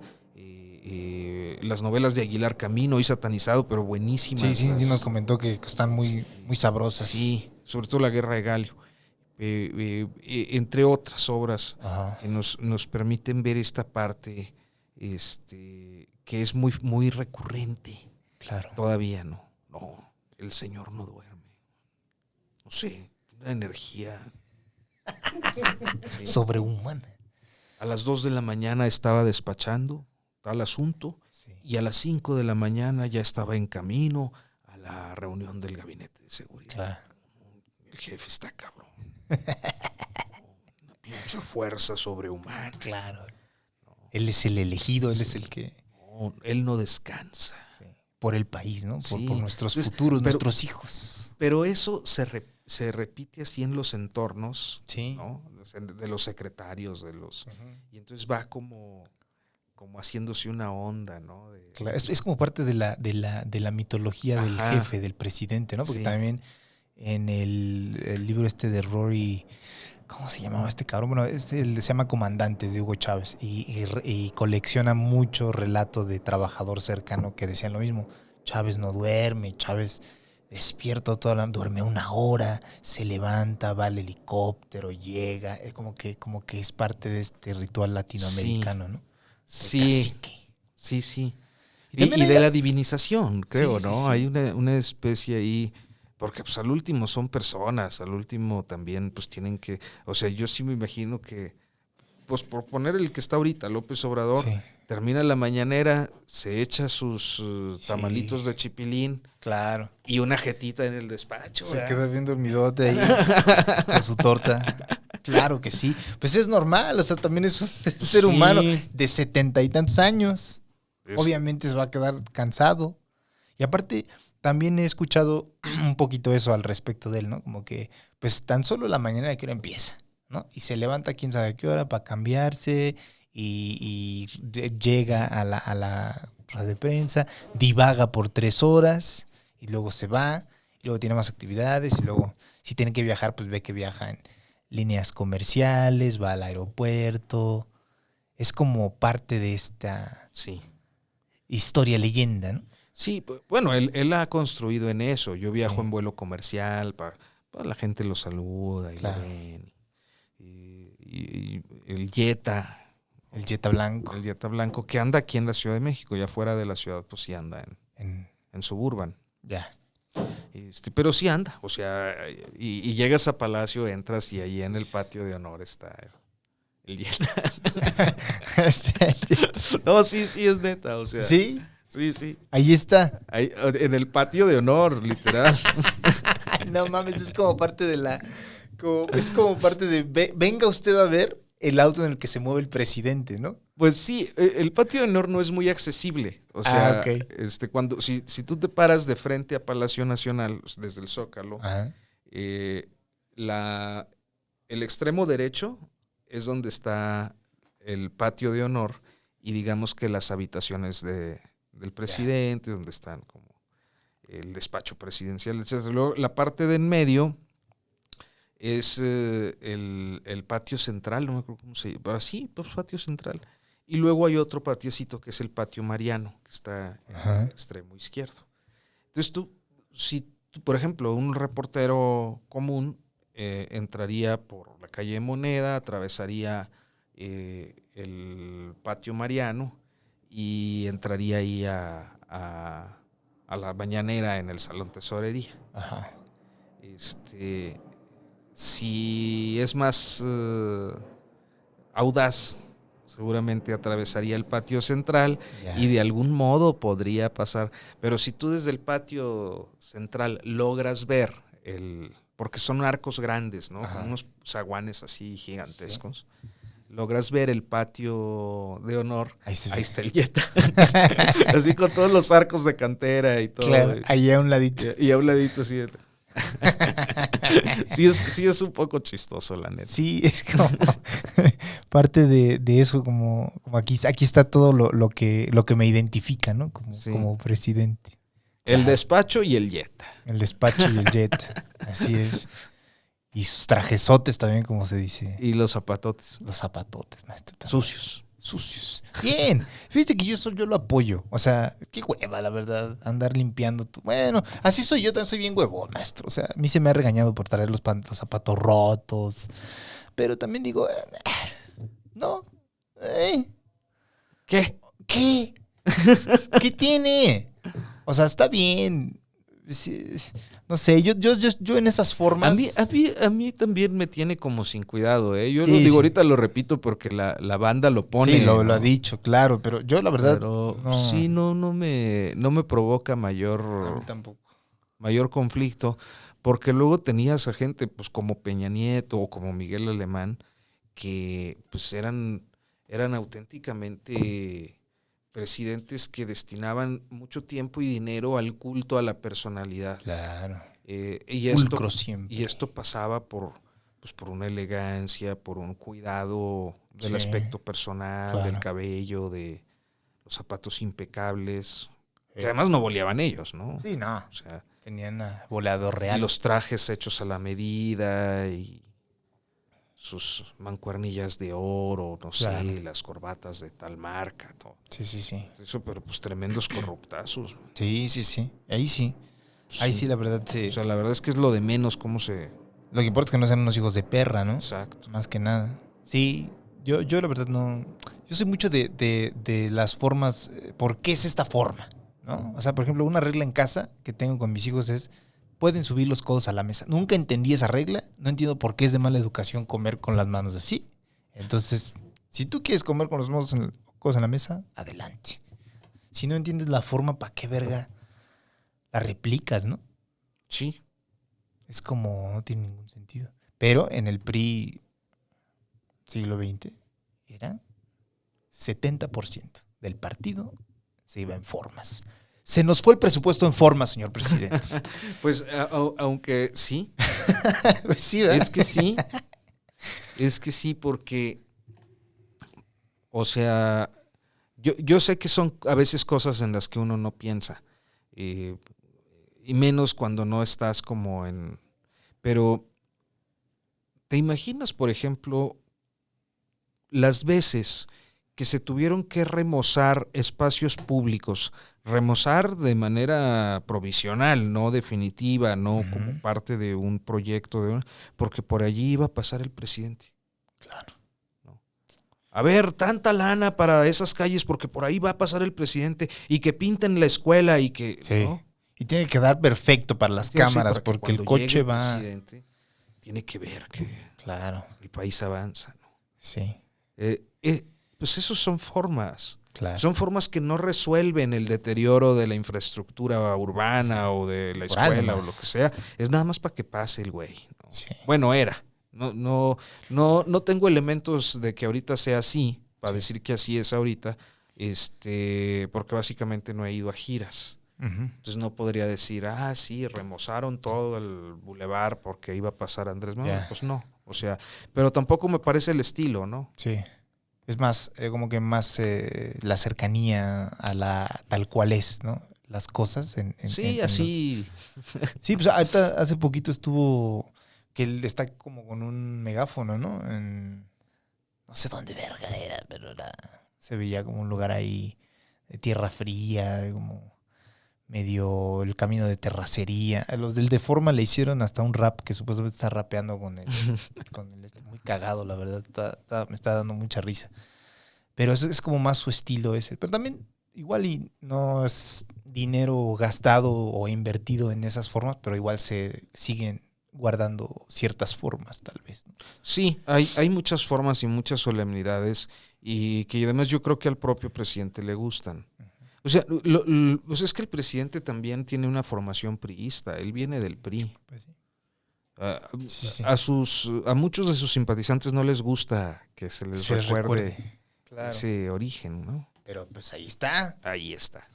las novelas de Aguilar Camino, hoy satanizado, pero buenísimas. Sí, nos comentó que están muy sabrosas. Sí, sobre todo La Guerra de Galio. Entre otras obras que nos permiten ver esta parte que es muy, muy recurrente. Claro. Todavía no, el Señor no duerme. No sé, una energía sobrehumana. A las 2 de la mañana estaba despachando tal asunto, y a las 5 de la mañana ya estaba en camino a la reunión del gabinete de seguridad. Claro. El jefe está cabrón. Una pinche fuerza sobrehumana. Claro. No. Él es el elegido, él es el que... No, él no descansa. Sí. Por el país, ¿no? Por nuestros futuros, pero, nuestros hijos. Pero eso se repite así en los entornos, sí, ¿no? De los secretarios, de los... Y entonces va como haciéndose una onda, ¿no? Claro, es como parte de la mitología del jefe, del presidente, ¿no? Porque también en el libro de Rory, ¿cómo se llamaba este cabrón? Bueno, se llama Comandantes, de Hugo Chávez, y colecciona mucho relato de trabajador cercano que decían lo mismo. Chávez no duerme, Chávez despierto toda la noche, duerme 1 hora, se levanta, va al helicóptero, llega, es como que es parte de este ritual latinoamericano, ¿no? Sí, sí. Y de la divinización, creo, ¿no? Sí. Hay una especie ahí, porque pues al último son personas, al último también pues tienen que, o sea, yo sí me imagino que, pues por poner el que está ahorita, López Obrador, termina la mañanera, se echa sus tamalitos de chipilín. Claro. Y una jetita en el despacho. Se queda bien dormidote ahí con su torta. Claro que sí. Pues es normal, o sea, también es un ser humano de 70 y tantos años. Obviamente se va a quedar cansado. Y aparte, también he escuchado un poquito eso al respecto de él, ¿no? Como que, pues tan solo la mañana de que hora empieza, ¿no? Y se levanta quién sabe a qué hora para cambiarse y llega a la rueda de prensa, divaga por 3 horas y luego se va, y luego tiene más actividades y luego, si tiene que viajar, pues ve que viaja en líneas comerciales, va al aeropuerto. Es como parte de esta historia, leyenda, ¿no? Sí, bueno, él ha construido en eso. Yo viajo en vuelo comercial, la gente lo saluda y lo ven. Y el Jetta. El Jetta blanco. El Jetta blanco que anda aquí en la Ciudad de México, ya fuera de la ciudad, pues sí anda en Suburban. Ya. Pero sí anda, o sea, y llegas a Palacio, entras y ahí en el patio de honor está el Jetta. No, sí, es neta, o sea. ¿Sí? Sí. Ahí está. Ahí, en el patio de honor, literal. No mames, es como parte de es como parte de, venga usted a ver el auto en el que se mueve el presidente, ¿no? Pues sí, el patio de honor no es muy accesible. O sea, cuando si tú te paras de frente a Palacio Nacional, desde el Zócalo, el extremo derecho es donde está el patio de honor y digamos que las habitaciones del presidente, donde están como el despacho presidencial, etc. Luego, la parte de en medio es el patio central, no me acuerdo cómo se llama. Sí, pues patio central. Y luego hay otro patiecito que es el patio Mariano, que está en el extremo izquierdo. Entonces si tú, por ejemplo, un reportero común entraría por la calle Moneda, atravesaría el patio Mariano y entraría ahí a a la mañanera en el Salón Tesorería. Ajá. Si es más audaz, seguramente atravesaría el patio central y de algún modo podría pasar. Pero si tú desde el patio central logras ver porque son arcos grandes, ¿no? Con unos zaguanes así gigantescos. Sí. Logras ver el patio de honor. Ahí está el Jetta. Así con todos los arcos de cantera y todo. Claro, ahí a un ladito. Y a un ladito así. Sí es un poco chistoso, la neta. Sí, es como parte de eso, como aquí está todo lo que me identifica, ¿no? Como presidente. El despacho y el Jetta. El despacho y el Jetta, así es. Y sus trajesotes también, como se dice. Y los zapatotes. Los zapatotes, maestro. Sucios. Bien. Fíjate que yo lo apoyo. O sea, qué hueva, la verdad, andar limpiando. Bueno, así soy yo, también soy bien huevón, maestro. O sea, a mí se me ha regañado por traer los zapatos rotos. Pero también digo, no. ¿Qué? ¿Qué tiene? O sea, está bien. Sí, no sé, yo en esas formas... A mí también me tiene como sin cuidado, ¿eh? Yo lo digo, ahorita lo repito porque la banda lo pone. Sí, lo ha dicho, claro, pero yo la verdad... Pero sí, no me provoca mayor... A mí tampoco. Mayor conflicto, porque luego tenías a gente pues como Peña Nieto o como Miguel Alemán, que pues eran auténticamente... presidentes que destinaban mucho tiempo y dinero al culto a la personalidad. Claro. Pulcro siempre. Y esto pasaba por una elegancia, por un cuidado del aspecto personal, claro, del cabello, de los zapatos impecables, que además no boleaban ellos, ¿no? Sí, no. O sea, tenían boleador real. Y los trajes hechos a la medida y sus mancuernillas de oro, no claro, sé, las corbatas de tal marca, todo. Sí. Eso, pero pues tremendos corruptazos. Sí. Ahí sí. Ahí sí, la verdad, sí. O sea, la verdad es que es lo de menos cómo se... Lo que importa es que no sean unos hijos de perra, ¿no? Exacto. Más que nada. Sí, yo la verdad no... Yo soy mucho de las formas... ¿Por qué es esta forma? ¿No? O sea, por ejemplo, una regla en casa que tengo con mis hijos es... Pueden subir los codos a la mesa. Nunca entendí esa regla. No entiendo por qué es de mala educación comer con las manos así. Entonces, si tú quieres comer con los codos en la mesa, adelante. Si no entiendes la forma, ¿para qué verga la replicas, no? Sí. Es como, no tiene ningún sentido. Pero en el PRI siglo XX era 70% del partido se iba en formas. Se nos fue el presupuesto en formas, señor presidente. Pues aunque sí. Pues sí, ¿verdad? Es que sí. Es que sí, porque, o sea, yo sé que son a veces cosas en las que uno no piensa. Y menos cuando no estás como en... Pero, ¿te imaginas, por ejemplo, las veces que se tuvieron que remozar espacios públicos, remozar de manera provisional, no definitiva, no como parte de un proyecto, porque por allí iba a pasar el presidente? Claro. ¿No? A ver, tanta lana para esas calles porque por ahí va a pasar el presidente y que pinten la escuela y que... Sí. ¿no? Y tiene que quedar perfecto para las cámaras, porque el coche va... El presidente tiene que ver que claro, el país avanza, ¿no? Sí. Pues esos son formas. Claro. Son formas que no resuelven el deterioro de la infraestructura urbana o de la escuela o lo que sea. Es nada más para que pase el güey, ¿no? Sí. Bueno, era. No tengo elementos de que ahorita sea así, para decir que así es ahorita, porque básicamente no he ido a giras. Entonces no podría decir, sí, remozaron todo el bulevar porque iba a pasar Andrés Manuel. Pues no. O sea, pero tampoco me parece el estilo, ¿no? Sí. Es más, como que más la cercanía a la tal cual es, ¿no? Las cosas. Sí, así. Sí, pues ahorita hace poquito estuvo que él está como con un megáfono, ¿no? No sé dónde verga era, pero se veía como un lugar ahí de tierra fría, como medio el camino de terracería. A los del Deforma le hicieron hasta un rap que supuestamente está rapeando con él. Muy cagado, la verdad. Me está dando mucha risa. Pero eso es como más su estilo ese. Pero también igual y no es dinero gastado o invertido en esas formas, pero igual se siguen guardando ciertas formas, tal vez, ¿no? Sí, hay muchas formas y muchas solemnidades y que además yo creo que al propio presidente le gustan. O sea, pues es que el presidente también tiene una formación priista, él viene del PRI. Pues sí. Sí. A muchos de sus simpatizantes no les gusta que se les recuerde claro. ese origen, ¿no? Pero pues ahí está. Ahí está.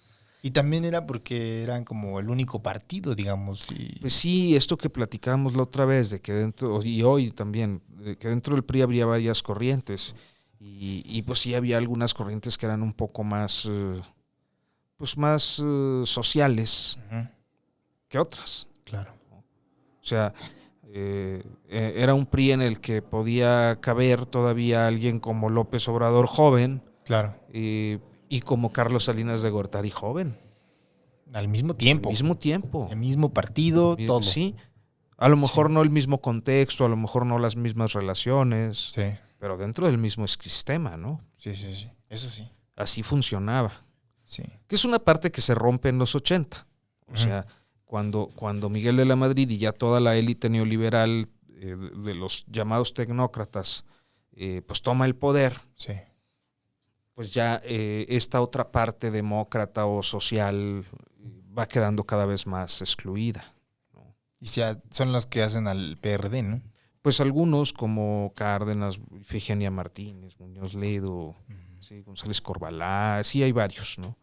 Y también era porque eran como el único partido, digamos. Y... Pues sí, esto que platicábamos la otra vez, de que dentro, y hoy también, de que dentro del PRI habría varias corrientes. Y pues sí había algunas corrientes que eran un poco más, pues más sociales que otras. Claro. O sea, era un PRI en el que podía caber todavía alguien como López Obrador joven. Claro. Y como Carlos Salinas de Gortari joven. Al mismo tiempo. Al mismo tiempo. El mismo partido, todo. Sí. A lo mejor no el mismo contexto, a lo mejor no las mismas relaciones. Sí. Pero dentro del mismo sistema, ¿no? Sí. Eso sí. Así funcionaba. Sí. Que es una parte que se rompe en los 80. O sea, cuando Miguel de la Madrid y ya toda la élite neoliberal de los llamados tecnócratas, pues toma el poder. Sí. Pues ya esta otra parte demócrata o social va quedando cada vez más excluida, ¿no? Y ya son los que hacen al PRD, ¿no? Pues algunos como Cárdenas, Ifigenia Martínez, Muñoz Ledo, sí, González Corbalá, sí hay varios, ¿no?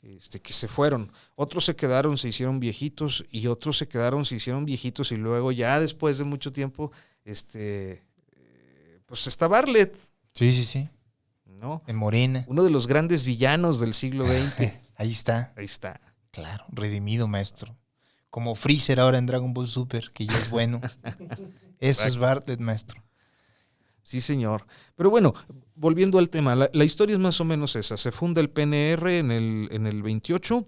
Que se fueron. Otros se quedaron, se hicieron viejitos, y otros se quedaron, se hicieron viejitos, y luego ya después de mucho tiempo, pues está Bartlett. Sí. ¿No? En Morena. Uno de los grandes villanos del siglo XX. Ahí está. Ahí está. Claro, redimido, maestro. Como Freezer ahora en Dragon Ball Super, que ya es bueno. Eso es Bartlett, maestro. Sí, señor. Pero bueno, volviendo al tema, la historia es más o menos esa. Se funda el PNR en el 28,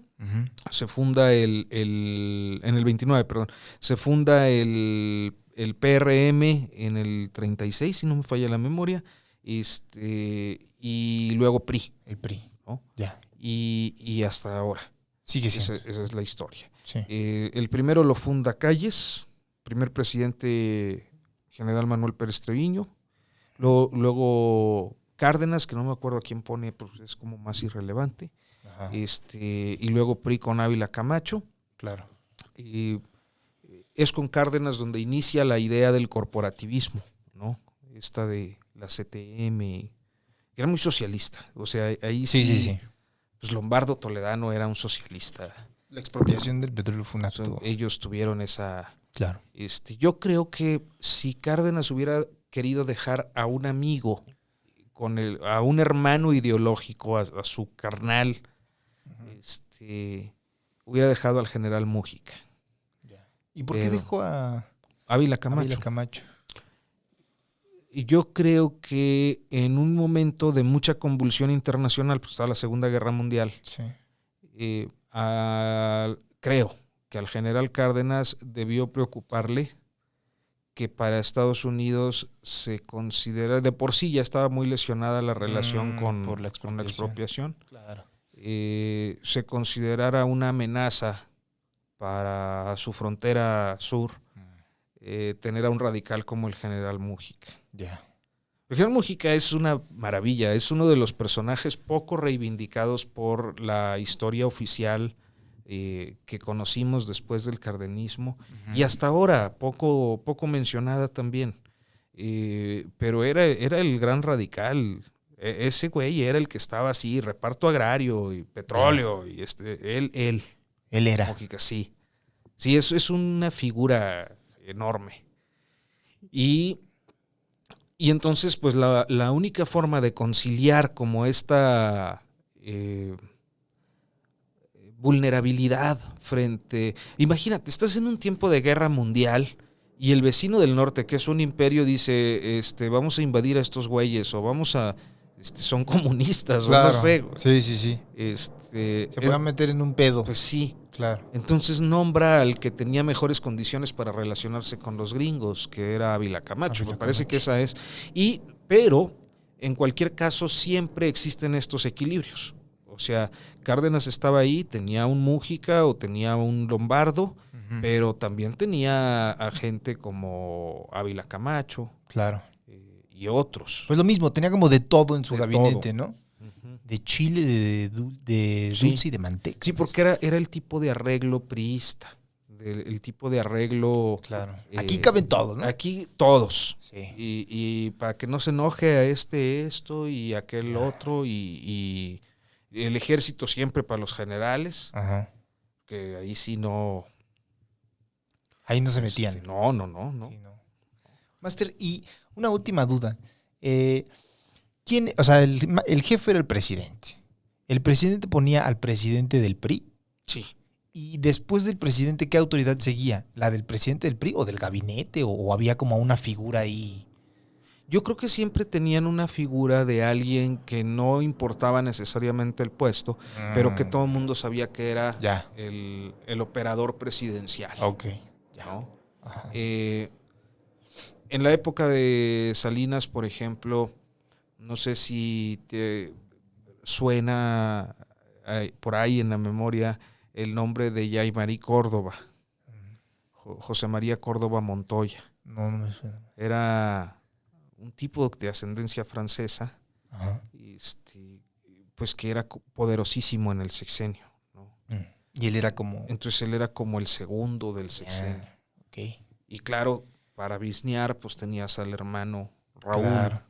se funda en el 29, perdón. Se funda el PRM en el 36, si no me falla la memoria. Y luego PRI. El PRI, ¿no? Ya. Y hasta ahora. Sigue siendo. Esa es la historia. Sí. El primero lo funda Calles, primer presidente general Manuel Pérez Treviño. Luego Cárdenas, que no me acuerdo a quién pone, pues es como más irrelevante. Ajá. Y luego PRI con Ávila Camacho. Claro. Es con Cárdenas donde inicia la idea del corporativismo, ¿no? Esta de la CTM, que era muy socialista. O sea, ahí sí. Pues Lombardo Toledano era un socialista. La expropiación del petróleo fue un acto. Ellos tuvieron esa... Claro. Yo creo que si Cárdenas hubiera querido dejar a un amigo, a un hermano ideológico, a su carnal, hubiera dejado al general Mújica. ¿Y por qué dejó a Ávila Camacho? Ávila Camacho. Yo creo que en un momento de mucha convulsión internacional, pues estaba la Segunda Guerra Mundial, sí. Creo que al general Cárdenas debió preocuparle que para Estados Unidos se considera, de por sí ya estaba muy lesionada la relación con la expropiación. Claro. Se considerara una amenaza para su frontera sur tener a un radical como el general Mújica. Ya. El general Mújica es una maravilla, es uno de los personajes poco reivindicados por la historia oficial que conocimos después del cardenismo, y hasta ahora poco mencionada también. Pero era el gran radical. Ese güey era el que estaba así, reparto agrario y petróleo, y él era. Mújica, sí. Sí, es una figura enorme. Y entonces, pues la única forma de conciliar como esta vulnerabilidad frente... Imagínate, estás en un tiempo de guerra mundial y el vecino del norte, que es un imperio, dice, vamos a invadir a estos güeyes, o vamos a... son comunistas, claro. O no sé. Sí. Se puede meter en un pedo. Pues sí. Claro. Entonces nombra al que tenía mejores condiciones para relacionarse con los gringos, que era Ávila Camacho. Me parece que esa es. Pero, en cualquier caso, siempre existen estos equilibrios. O sea, Cárdenas estaba ahí, tenía un Mújica o tenía un Lombardo, pero también tenía a gente como Ávila Camacho. Claro. Y otros. Pues lo mismo, tenía como de todo en su De gabinete, todo. ¿no? De chile, de Sí. dulce y de manteca. Sí, porque era el tipo de arreglo priista, el tipo de arreglo... Claro. Aquí caben todos, ¿no? Aquí todos. Sí. Y para que no se enoje a esto y aquel otro, y el ejército siempre para los generales, Ajá. que ahí sí no... Ahí no se metían. No. Sí, no. Máster, y una última duda. ¿Quién, o sea, el jefe era el presidente? ¿El presidente ponía al presidente del PRI? Sí. ¿Y después del presidente qué autoridad seguía? ¿La del presidente del PRI o del gabinete? ¿O había como una figura ahí? Yo creo que siempre tenían una figura de alguien que no importaba necesariamente el puesto, pero que todo el mundo sabía que era Ya. el operador presidencial. Ok. ¿No? Ajá. En la época de Salinas, por ejemplo, no sé si te suena por ahí en la memoria el nombre de Yaimarí Córdoba, José María Córdoba Montoya. No me suena. Era un tipo de ascendencia francesa, Ajá. pues que era poderosísimo en el sexenio, ¿no? Y él era como... Entonces él era como el segundo del sexenio. Ok. Y claro, para bisnear, pues tenías al hermano Raúl. Claro.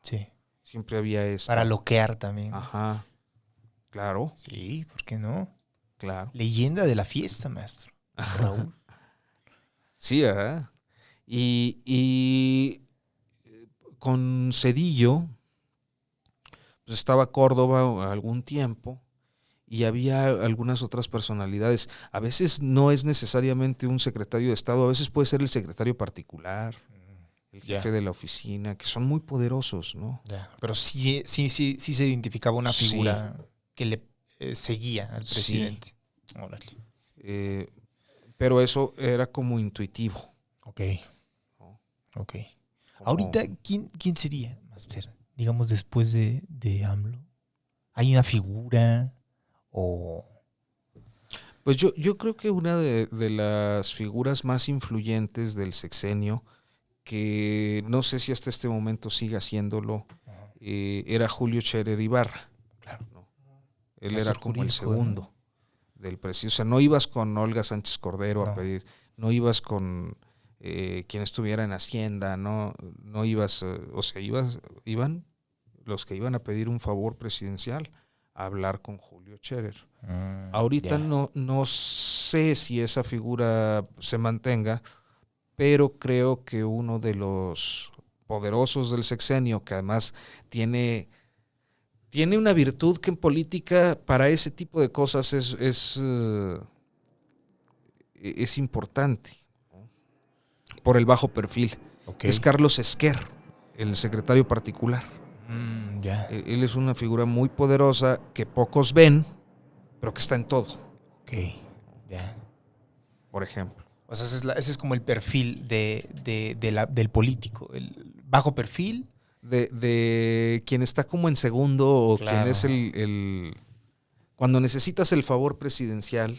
Sí. Siempre había esto. Para loquear también. Ajá. Claro, Sí, ¿por qué no? claro. Leyenda de la fiesta, maestro. Raúl. Sí, ¿verdad? Y con Zedillo, pues estaba Córdoba algún tiempo y había algunas otras personalidades. A veces no es necesariamente un secretario de Estado, a veces puede ser el secretario particular, el jefe de la oficina, que son muy poderosos, ¿no? Ya. Pero sí se identificaba una figura que le seguía al presidente. Sí. Órale. Pero eso era como intuitivo. Ok. Ok. Ahorita, ¿quién sería, Máster? Digamos, después de AMLO. ¿Hay una figura o...? Pues yo creo que una de las figuras más influyentes del sexenio, que no sé si hasta este momento sigue haciéndolo, era Julio Scherer Ibarra. Claro. ¿No? Él era como el segundo del presidente. O sea, no ibas con Olga Sánchez Cordero a pedir, no ibas con quien estuviera en Hacienda, no ibas, o sea, iban los que iban a pedir un favor presidencial a hablar con Julio Scherer. Ahorita no sé si esa figura se mantenga, pero creo que uno de los poderosos del sexenio, que además tiene una virtud que en política para ese tipo de cosas es importante, ¿no? Por el bajo perfil. Okay. Es Carlos Esquer, el secretario particular. Él es una figura muy poderosa que pocos ven, pero que está en todo. Ok, ya. Por ejemplo. O sea, ese es como el perfil del político. El bajo perfil. De quien está como en segundo o quien es el... Cuando necesitas el favor presidencial,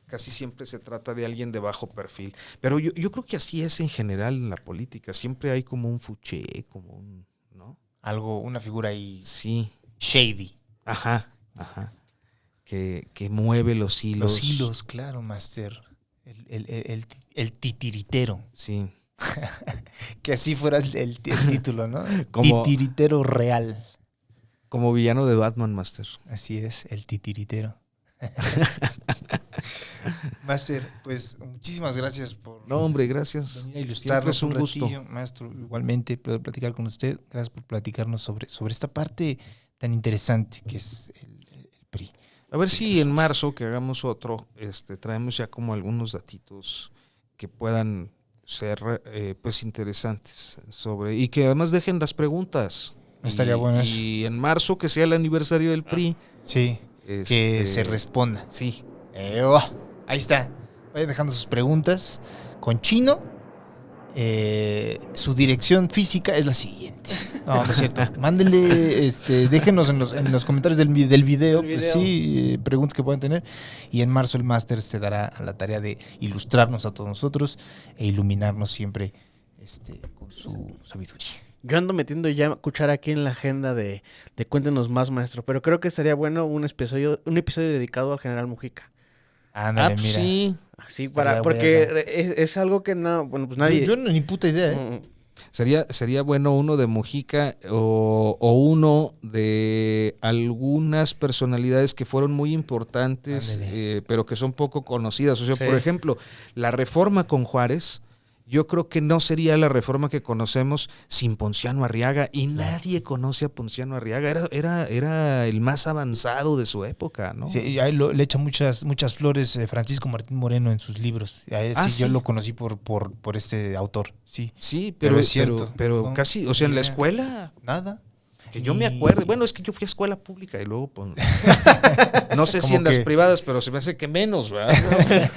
casi siempre se trata de alguien de bajo perfil. Pero yo creo que así es en general en la política. Siempre hay como un fuché, como un... ¿no? Algo, una figura ahí... Sí. Shady. Ajá. Que mueve los hilos. Los hilos, claro, Máster. El titiritero. Sí. Que así fuera el título, ¿no? Titiritero real. Como villano de Batman, Máster. Así es, el titiritero. Máster, pues muchísimas gracias por... No, hombre, gracias. Venir a ilustrarnos. Siempre es un gusto. Maestro, igualmente poder platicar con usted. Gracias por platicarnos sobre esta parte tan interesante que es el PRI. A ver si en marzo que hagamos otro, traemos ya como algunos datitos que puedan ser pues interesantes sobre, y que además dejen las preguntas. Estaría bueno eso. Y en marzo que sea el aniversario del PRI. Sí, que se responda. Sí. Ahí está. Vayan dejando sus preguntas. Con Chino, su dirección física es la siguiente. No, no es cierto. Mándele, déjenos en los comentarios del video, pues sí, preguntas que puedan tener. Y en marzo el máster se dará a la tarea de ilustrarnos a todos nosotros e iluminarnos siempre con su sabiduría. Yo ando metiendo ya cuchara aquí en la agenda de Cuéntenos Más, maestro. Pero creo que estaría bueno un episodio dedicado al general Mujica. Ándale, mira. Sí. Así porque es algo que no, bueno, pues nadie. Yo no ni puta idea, ¿eh? Sería bueno uno de Mujica o uno de algunas personalidades que fueron muy importantes, pero que son poco conocidas. O sea, por ejemplo, la reforma con Juárez, yo creo que no sería la reforma que conocemos sin Ponciano Arriaga, y nadie conoce a Ponciano Arriaga. Era el más avanzado de su época, ¿no? Sí, ahí le echa muchas flores Francisco Martín Moreno en sus libros. Sí, yo lo conocí por este autor, sí. Sí, pero es cierto. Pero no, casi, o sea, en la escuela... Nada. Que yo me acuerdo, bueno, es que yo fui a escuela pública y luego, pues, no sé si en las privadas, pero se me hace que menos, ¿verdad?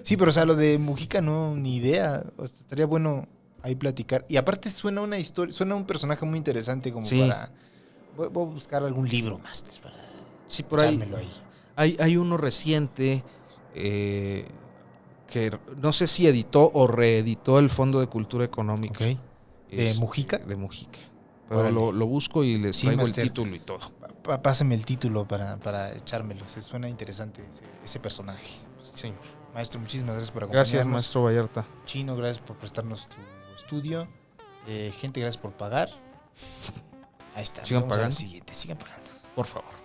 Sí, pero o sea, lo de Mujica no, ni idea. O sea, estaría bueno ahí platicar. Y aparte suena una historia, suena un personaje muy interesante como para... Voy a buscar algún libro más para por ahí. Ahí. Hay uno reciente que no sé si editó o reeditó el Fondo de Cultura Económica. Okay. ¿De Mujica? De Mujica. Pero lo busco y les traigo el título y todo. Pásame el título para echármelo. Se suena interesante ese personaje. Sí, señor. Maestro, muchísimas gracias por acompañarnos. Gracias, maestro Vallarta. Chino, gracias por prestarnos tu estudio. Gente, gracias por pagar. Ahí está. Sigan pagando. Sigan pagando. Por favor.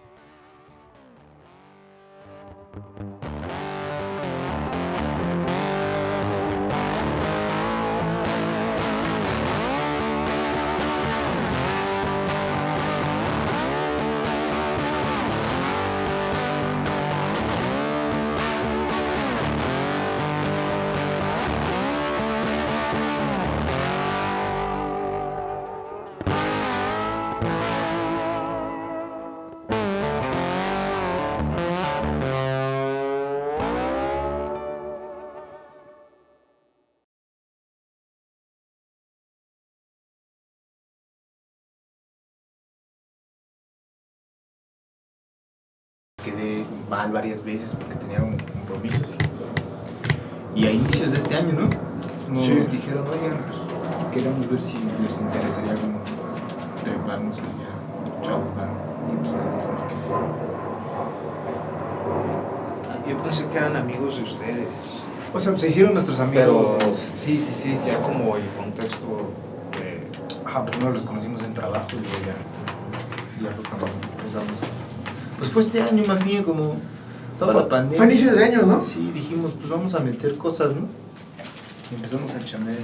Quedé mal varias veces porque tenía un compromiso. Y a inicios de este año, ¿no? Nos dijeron, oigan, pues queremos ver si les interesaría como treparnos allá, chavos, y pues les dijimos que sí. Yo pensé que eran amigos de ustedes. O sea, se hicieron nuestros amigos. Pero sí, ya como el contexto de... Primero los conocimos en trabajo y luego ya fue cuando empezamos. Pues fue este año más bien, como toda la pandemia. Fue inicios de año, ¿no? Sí, dijimos, pues vamos a meter cosas, ¿no? Y empezamos a chambear.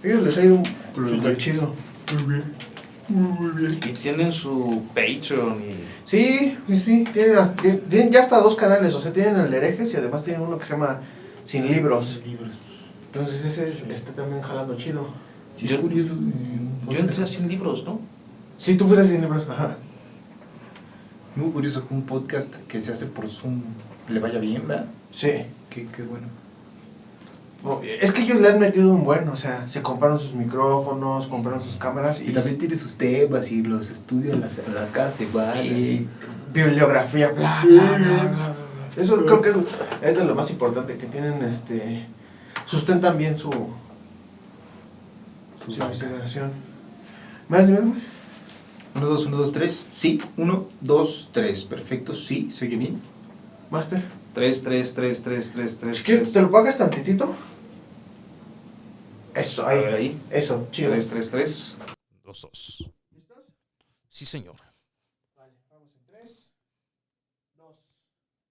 Ellos les ha ido súper chido. Muy bien. Y tienen su Patreon y... Sí. Tienen ya hasta 2 canales, o sea, tienen el de Herejes y además tienen uno que se llama Sin Libros. Entonces ese está también jalando chido. Sí, es curioso. Yo entré a Sin Libros, ¿no? Sí, tú fuiste a Sin Libros, ajá. Muy curioso que un podcast que se hace por Zoom le vaya bien, ¿verdad? Sí. Qué bueno. Es que ellos le han metido un buen, o sea, se compraron sus micrófonos, compraron sus cámaras y también tiene sus temas y los estudios en la casa igual. Y bibliografía, bla, bla, bla, bla. Eso creo que es de lo más importante, que tienen, sustentan bien su investigación. ¿Más nivel? 1, 2, 1, 2, 3. Sí, 1, 2, 3. Perfecto, sí, se oye bien. Máster. 3. Si quieres, ¿te lo pagas tantitito? Eso, ahí. Eso, chido. 3. 2. ¿Listos? Sí, señor.